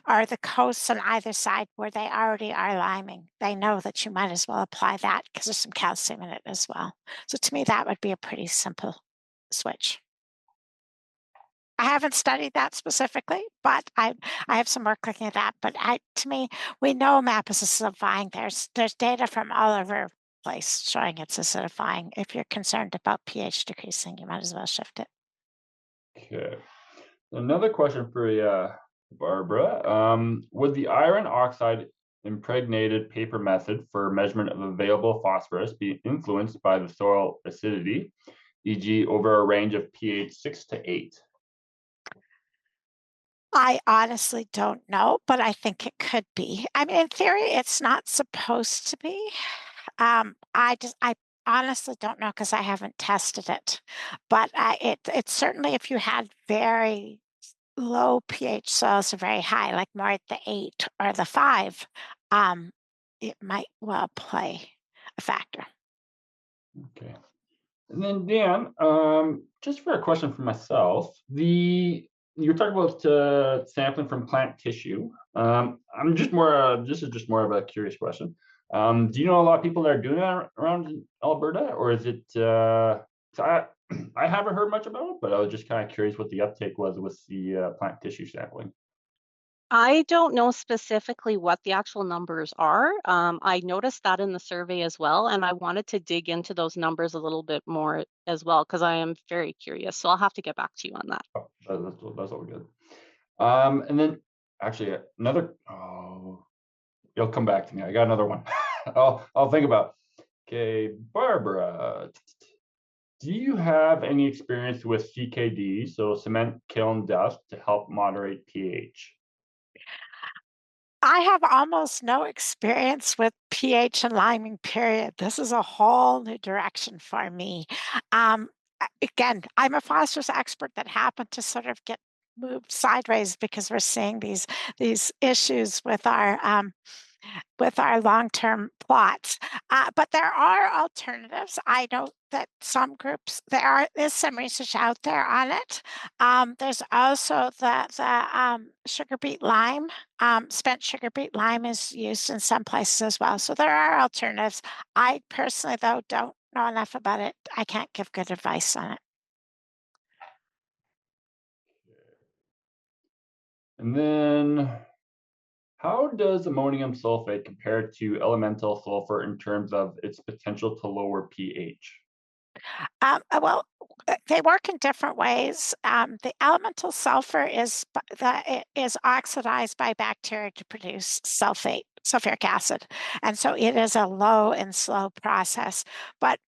[SPEAKER 2] or the coasts on either side where they already are liming. They know that you might as well apply that because there's some calcium in it as well. So to me, that would be a pretty simple switch. I haven't studied that specifically, but I have some work looking at that. But to me, we know MAP is acidifying. There's data from all over the place showing it's acidifying. If you're concerned about pH decreasing, you might as well shift it.
[SPEAKER 1] Okay. Another question for you, Barbara. Would the iron oxide impregnated paper method for measurement of available phosphorus be influenced by the soil acidity, e.g. over a range of pH 6 to 8?
[SPEAKER 2] I honestly don't know, but I think it could be. I mean, in theory, it's not supposed to be. I honestly don't know because I haven't tested it. But it's certainly, if you had very low pH soils or very high, like more at the 8 or the 5, it might well play a factor.
[SPEAKER 1] Okay. And then Dan, just for a question for myself, you're talking about sampling from plant tissue. I'm just more. This is just more of a curious question. Do you know a lot of people that are doing that around Alberta, or is it? I haven't heard much about it, but I was just kind of curious what the uptake was with the plant tissue sampling.
[SPEAKER 3] I don't know specifically what the actual numbers are. I noticed that in the survey as well, and I wanted to dig into those numbers a little bit more as well because I am very curious. So I'll have to get back to you on that.
[SPEAKER 1] Oh, that's all good. And then actually another. Oh, you'll come back to me. I got another one. I'll think about. Okay, Barbara, do you have any experience with CKD, so cement kiln dust, to help moderate pH?
[SPEAKER 2] I have almost no experience with pH and liming, period. This is a whole new direction for me. Again, I'm a phosphorus expert that happened to sort of get moved sideways because we're seeing these issues with our long-term plots. But there are alternatives. I know that some groups, is some research out there on it. There's also the sugar beet lime. Spent sugar beet lime is used in some places as well. So there are alternatives. I personally, though, don't know enough about it. I can't give good advice on it.
[SPEAKER 1] And then, how does ammonium sulfate compare to elemental sulfur in terms of its potential to lower pH?
[SPEAKER 2] Well, they work in different ways. The elemental sulfur is oxidized by bacteria to produce sulfuric acid, and so it is a low and slow process. But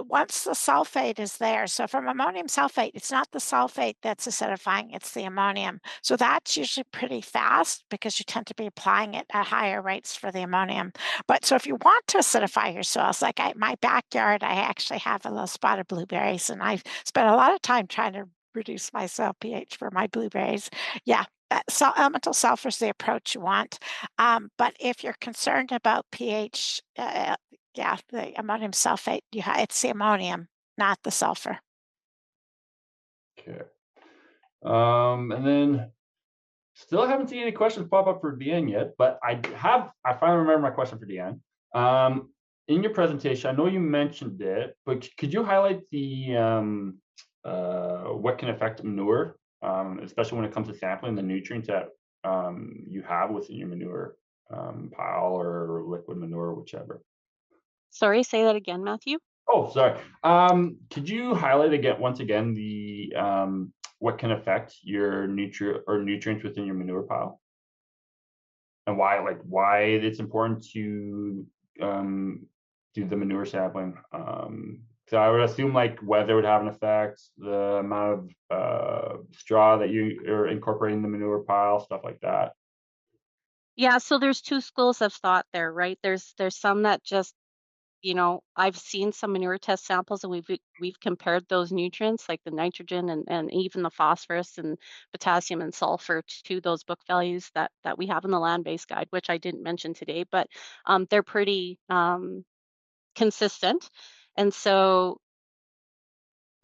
[SPEAKER 2] once the sulfate is there, so from ammonium sulfate, it's not the sulfate that's acidifying, it's the ammonium. So that's usually pretty fast because you tend to be applying it at higher rates for the ammonium. But so if you want to acidify your soils, like my backyard, I actually have a little spot of blueberries, and I've spent a lot of time trying to reduce my soil pH for my blueberries. Yeah, elemental sulfur is the approach you want. But if you're concerned about pH, yeah, the ammonium sulfate, it's the ammonium, not the sulfur.
[SPEAKER 1] Okay. And then still haven't seen any questions pop up for Deanne yet, but I finally remember my question for Deanne. In your presentation, I know you mentioned it, but could you highlight the what can affect manure, especially when it comes to sampling the nutrients that you have within your manure pile or liquid manure, whichever.
[SPEAKER 3] Sorry, say that again, Matthew.
[SPEAKER 1] Oh, sorry. Could you highlight once again the what can affect your nutrients within your manure pile, and why it's important to do the manure sampling? So I would assume like weather would have an effect, the amount of straw that you are incorporating in the manure pile, stuff like that.
[SPEAKER 3] Yeah, so there's two schools of thought there, right? There's some that just, I've seen some manure test samples and we've compared those nutrients like the nitrogen and even the phosphorus and potassium and sulfur to those book values that we have in the land-based guide, which I didn't mention today, but they're pretty consistent. And so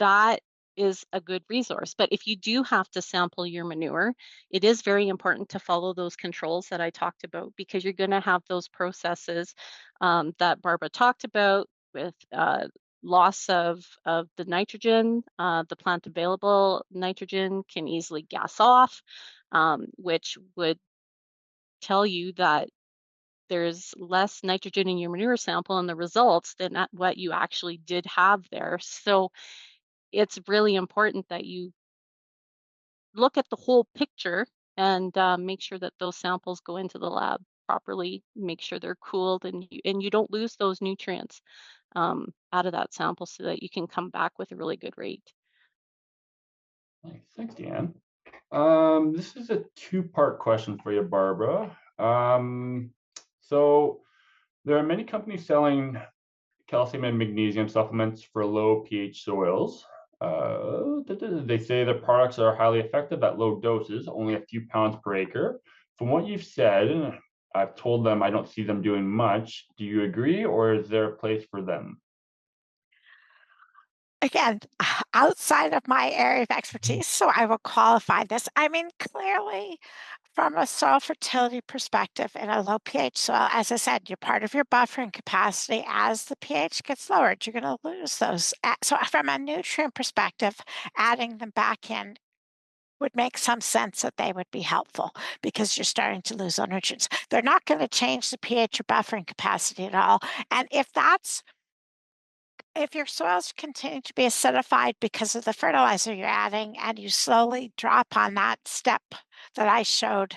[SPEAKER 3] that is a good resource. But if you do have to sample your manure, it is very important to follow those controls that I talked about because you're going to have those processes that Barbara talked about with loss of the nitrogen. The plant available nitrogen can easily gas off, which would tell you that there's less nitrogen in your manure sample in the results than what you actually did have there. So it's really important that you look at the whole picture and make sure that those samples go into the lab properly, make sure they're cooled, and you don't lose those nutrients out of that sample so that you can come back with a really good rate.
[SPEAKER 1] Nice. Thanks, Deanne. This is a two-part question for you, Barbara. So there are many companies selling calcium and magnesium supplements for low pH soils. They say the products are highly effective at low doses, only a few pounds per acre. From what you've said, I've told them I don't see them doing much. Do you agree, or is there a place for them?
[SPEAKER 2] Again, outside of my area of expertise, so I will qualify this. I mean, clearly, from a soil fertility perspective in a low pH soil, as I said, you're part of your buffering capacity. As the pH gets lowered, you're going to lose those. So, from a nutrient perspective, adding them back in would make some sense that they would be helpful because you're starting to lose those nutrients. They're not going to change the pH or buffering capacity at all. And if your soils continue to be acidified because of the fertilizer you're adding and you slowly drop on that step that I showed,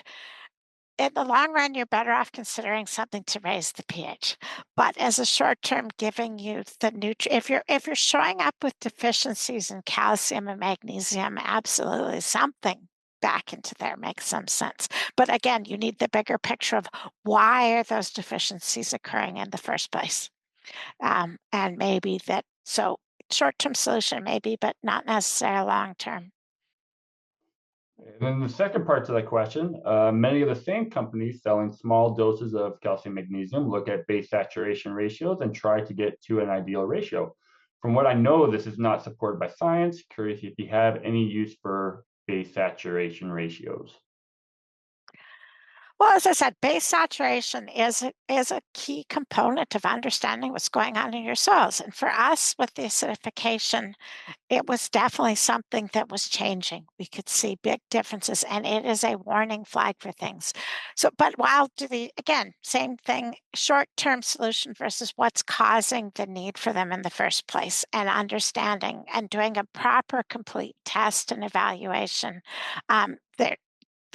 [SPEAKER 2] in the long run, you're better off considering something to raise the pH. But as a short term, giving you the if you're showing up with deficiencies in calcium and magnesium, absolutely something back into there makes some sense. But again, you need the bigger picture of why are those deficiencies occurring in the first place. And maybe short-term solution maybe, but not necessarily long-term.
[SPEAKER 1] And then the second part to that question, many of the same companies selling small doses of calcium magnesium look at base saturation ratios and try to get to an ideal ratio. From what I know, this is not supported by science. Curious if you have any use for base saturation ratios.
[SPEAKER 2] Well, as I said, base saturation is a key component of understanding what's going on in your soils. And for us, with the acidification, it was definitely something that was changing. We could see big differences, and it is a warning flag for things. So, but while again, same thing, short-term solution versus what's causing the need for them in the first place, and understanding and doing a proper, complete test and evaluation. There,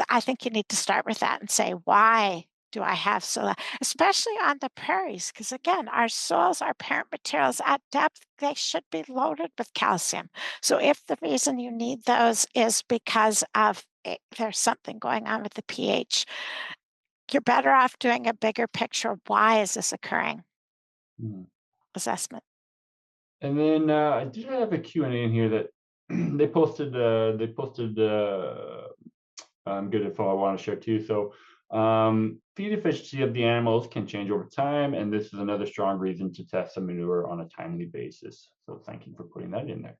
[SPEAKER 2] I think you need to start with that and say, why do I have so, especially on the prairies? Because again, our soils, our parent materials at depth, they should be loaded with calcium. So if the reason you need those is because of there's something going on with the pH, you're better off doing a bigger picture. Why is this occurring? Assessment.
[SPEAKER 1] And then I did have a Q&A in here that they posted good info I want to share too. So feed efficiency of the animals can change over time, and this is another strong reason to test the manure on a timely basis. So thank you for putting that in there.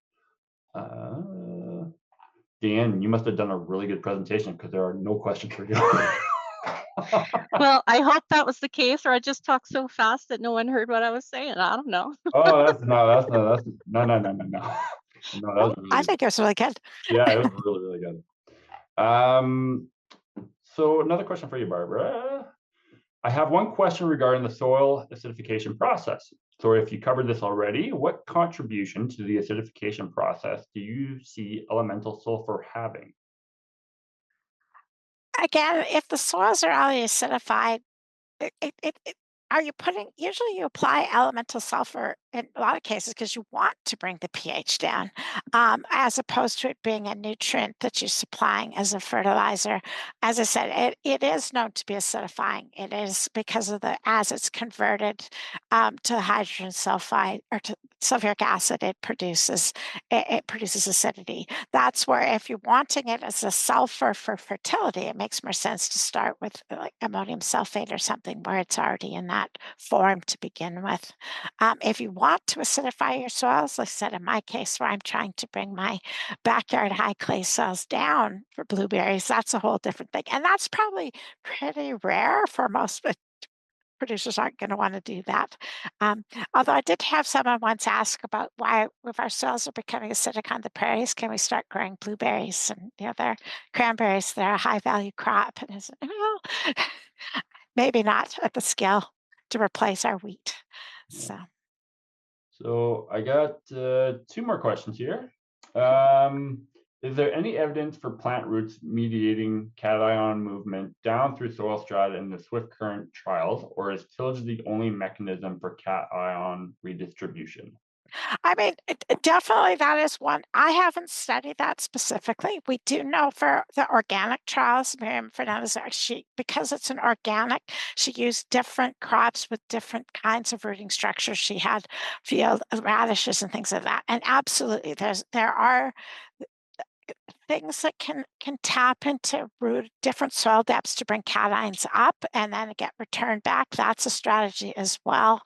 [SPEAKER 1] Deanne, you must have done a really good presentation because there are no questions for you.
[SPEAKER 3] Well, I hope that was the case, or I just talked so fast that no one heard what I was saying. I don't know.
[SPEAKER 1] Oh, that's no. No, that was really
[SPEAKER 2] I
[SPEAKER 1] good.
[SPEAKER 2] think it was really good.
[SPEAKER 1] Yeah, it was really, really good. So another question for you, Barbara. I have one question regarding the soil acidification process. So if you covered this already, what contribution to the acidification process do you see elemental sulfur having?
[SPEAKER 2] Again, if the soils are already acidified, it are you putting usually you apply elemental sulfur in a lot of cases because you want to bring the pH down, as opposed to it being a nutrient that you're supplying as a fertilizer. As I said, it is known to be acidifying. It is because of as it's converted to hydrogen sulfide or to sulfuric acid, it produces acidity. That's where if you're wanting it as a sulfur for fertility, it makes more sense to start with like ammonium sulfate or something where it's already in that form to begin with. If you want to acidify your soils, like I said, in my case, where I'm trying to bring my backyard high clay soils down for blueberries, that's a whole different thing. And that's probably pretty rare for most producers aren't going to want to do that. Although I did have someone once ask about why, if our soils are becoming acidic on the prairies, can we start growing blueberries and the other cranberries? They're a high value crop. And I said, well, maybe not at the scale to replace our wheat.
[SPEAKER 1] So I got 2 more questions here. Is there any evidence for plant roots mediating cation movement down through soil strata in the swift current trials, or is tillage the only mechanism for cation redistribution?
[SPEAKER 2] I mean, definitely that is one. I haven't studied that specifically. We do know for the organic trials, Miriam Fernandez, because it's an organic, she used different crops with different kinds of rooting structures. She had field radishes and things like that. And absolutely, there are things that can tap into different soil depths to bring cations up and then get returned back. That's a strategy as well.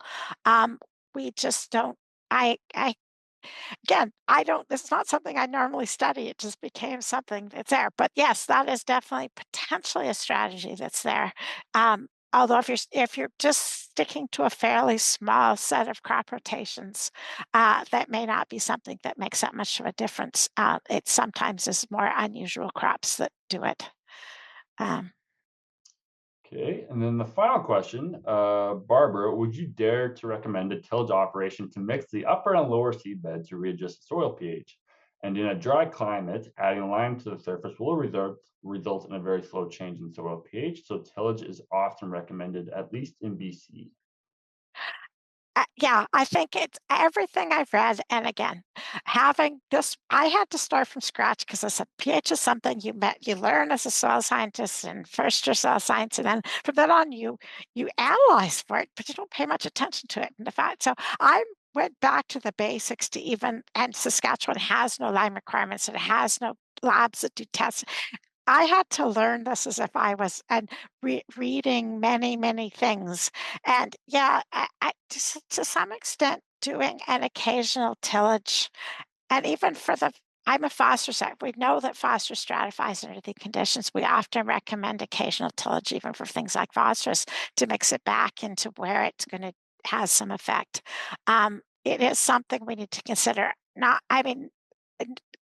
[SPEAKER 2] We just don't. Again, I don't, it's not something I normally study. It just became something that's there. But yes, that is definitely potentially a strategy that's there. Although if you're just sticking to a fairly small set of crop rotations, that may not be something that makes that much of a difference. It sometimes is more unusual crops that do it.
[SPEAKER 1] Okay, and then the final question, Barbara, would you dare to recommend a tillage operation to mix the upper and lower seed bed to readjust the soil pH? And in a dry climate, adding lime to the surface will result in a very slow change in soil pH, so tillage is often recommended, at least in BC.
[SPEAKER 2] Yeah, I think it's everything I've read. And again, having this, I had to start from scratch because I said pH is something you learn as a soil scientist and first year soil science, and then from then on you analyze for it, but you don't pay much attention to it. And the fact, so I went back to the basics to even, and Saskatchewan has no lime requirements, and it has no labs that do tests. I had to learn this as if I was and reading many, many things. And yeah, to some extent, doing an occasional tillage, and even for the I'm a phosphorus. We know that phosphorus stratifies under the conditions. We often recommend occasional tillage, even for things like phosphorus, to mix it back into where it's going to has some effect. It is something we need to consider. Not, I mean,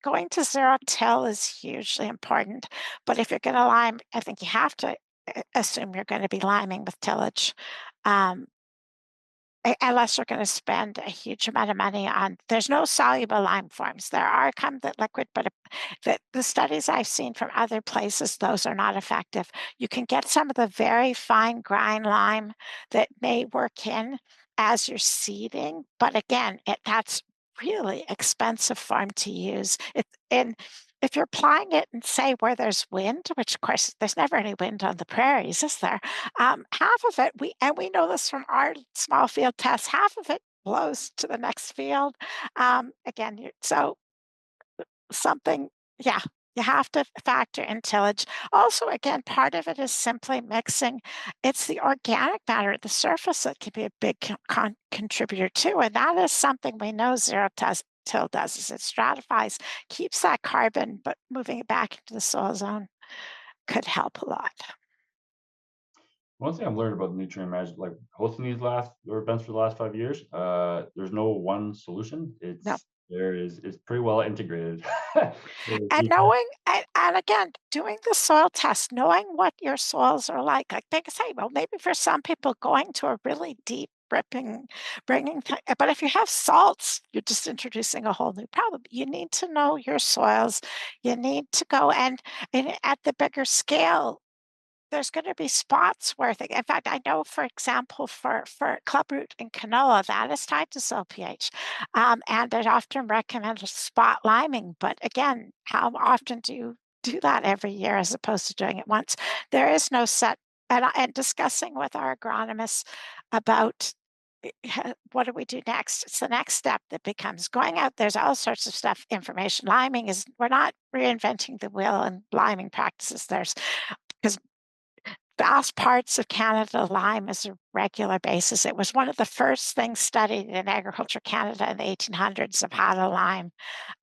[SPEAKER 2] going to zero till is hugely important, but if you're going to lime, I think you have to assume you're going to be liming with tillage. Unless you're going to spend a huge amount of money on, there's no soluble lime forms. There are come that liquid, but the studies I've seen from other places, those are not effective. You can get some of the very fine grind lime that may work in as you're seeding, but again, that's really expensive form to use. And if you're applying it and say where there's wind, which of course there's never any wind on the prairies, is there? Half of it, we know this from our small field tests, half of it blows to the next field. Again, so something, yeah, you have to factor in tillage. Also, again, part of it is simply mixing. It's the organic matter at the surface that can be a big contributor too, and that is something we know zero till does is it stratifies, keeps that carbon, but moving it back into the soil zone could help a lot.
[SPEAKER 1] One thing I've learned about nutrient management, like hosting these last or events for the last 5 years, there's no one solution.
[SPEAKER 2] No.
[SPEAKER 1] It's pretty well integrated.
[SPEAKER 2] And knowing, and again, doing the soil test, knowing what your soils are like they say, well, maybe for some people going to a really deep bringing, but if you have salts, you're just introducing a whole new problem. You need to know your soils. You need to go and at the bigger scale, there's going to be spots where in fact, I know, for example, for clubroot and canola, that is tied to soil pH. And they often recommend spot liming. But again, how often do you do that every year as opposed to doing it once? There is no set, and discussing with our agronomists about what do we do next? It's the next step that becomes going out. There's all sorts of stuff, information. Liming is, we're not reinventing the wheel in liming practices. There's, because vast parts of Canada, lime is a regular basis. It was one of the first things studied in Agriculture Canada in the 1800s of how to lime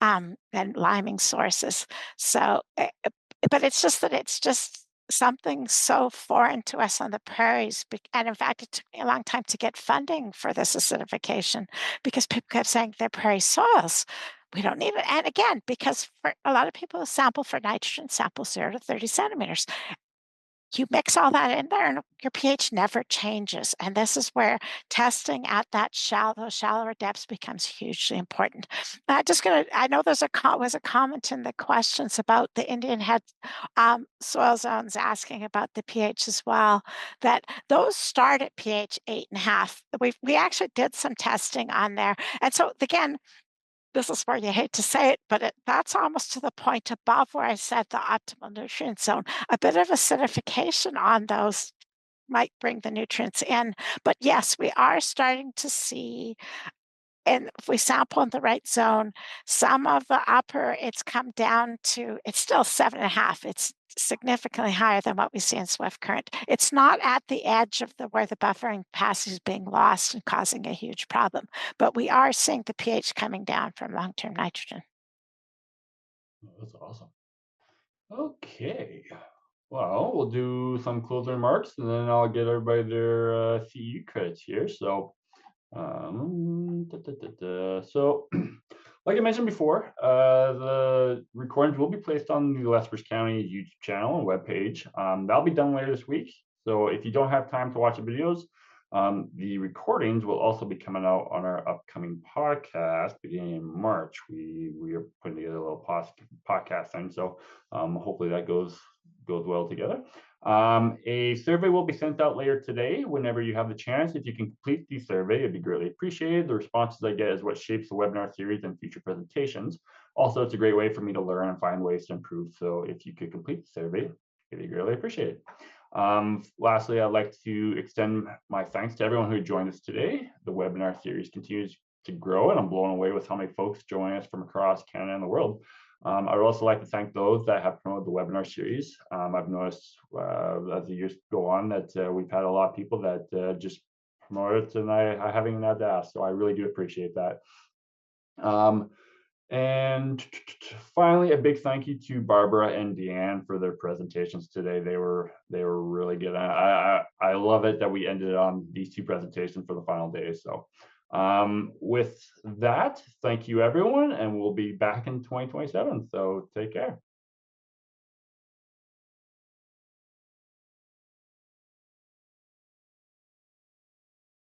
[SPEAKER 2] and liming sources. So, but it's just that it's just something so foreign to us on the prairies. And in fact, it took me a long time to get funding for this acidification because people kept saying they're prairie soils. We don't need it. And again, because for a lot of people sample for nitrogen, sample 0 to 30 centimeters. You mix all that in there and your pH never changes. And this is where testing at that shallower depths becomes hugely important. I know there's was a comment in the questions about the Indian Head soil zones asking about the pH as well, that those start at pH 8.5. We actually did some testing on there. And so again, this is where you hate to say it, but that's almost to the point above where I said the optimal nutrient zone. A bit of acidification on those might bring the nutrients in. But yes, we are starting to see, and if we sample in the right zone, some of the upper, it's come down to, it's still 7.5. It's significantly higher than what we see in swift current. It's not at the edge of where the buffering capacity is being lost and causing a huge problem, but we are seeing the pH coming down from long-term nitrogen.
[SPEAKER 1] Oh, that's awesome. Okay. Well, we'll do some closing remarks and then I'll get everybody their CEU credits here. So, so like I mentioned before, the recordings will be placed on the Lethbridge County YouTube channel and webpage. That'll be done later this week. So if you don't have time to watch the videos, the recordings will also be coming out on our upcoming podcast beginning in March. We are putting together a little podcast thing, so hopefully that goes well together. A survey will be sent out later today. Whenever you have the chance, if you can complete the survey, it'd be greatly appreciated. The responses I get is what shapes the webinar series and future presentations. Also, it's a great way for me to learn and find ways to improve. So if you could complete the survey, it'd be greatly appreciated. Lastly, I'd like to extend my thanks to everyone who joined us today. The webinar series continues to grow, and I'm blown away with how many folks join us from across Canada and the world. I would also like to thank those that have promoted the webinar series. I've noticed as the years go on that we've had a lot of people that just promote it, and I haven't even had to ask, so I really do appreciate that. And finally, a big thank you to Barbara and Deanne for their presentations today. They were really good. I love it that we ended on these two presentations for the final day. So with that, thank you everyone, and we'll be back in 2027. So take care.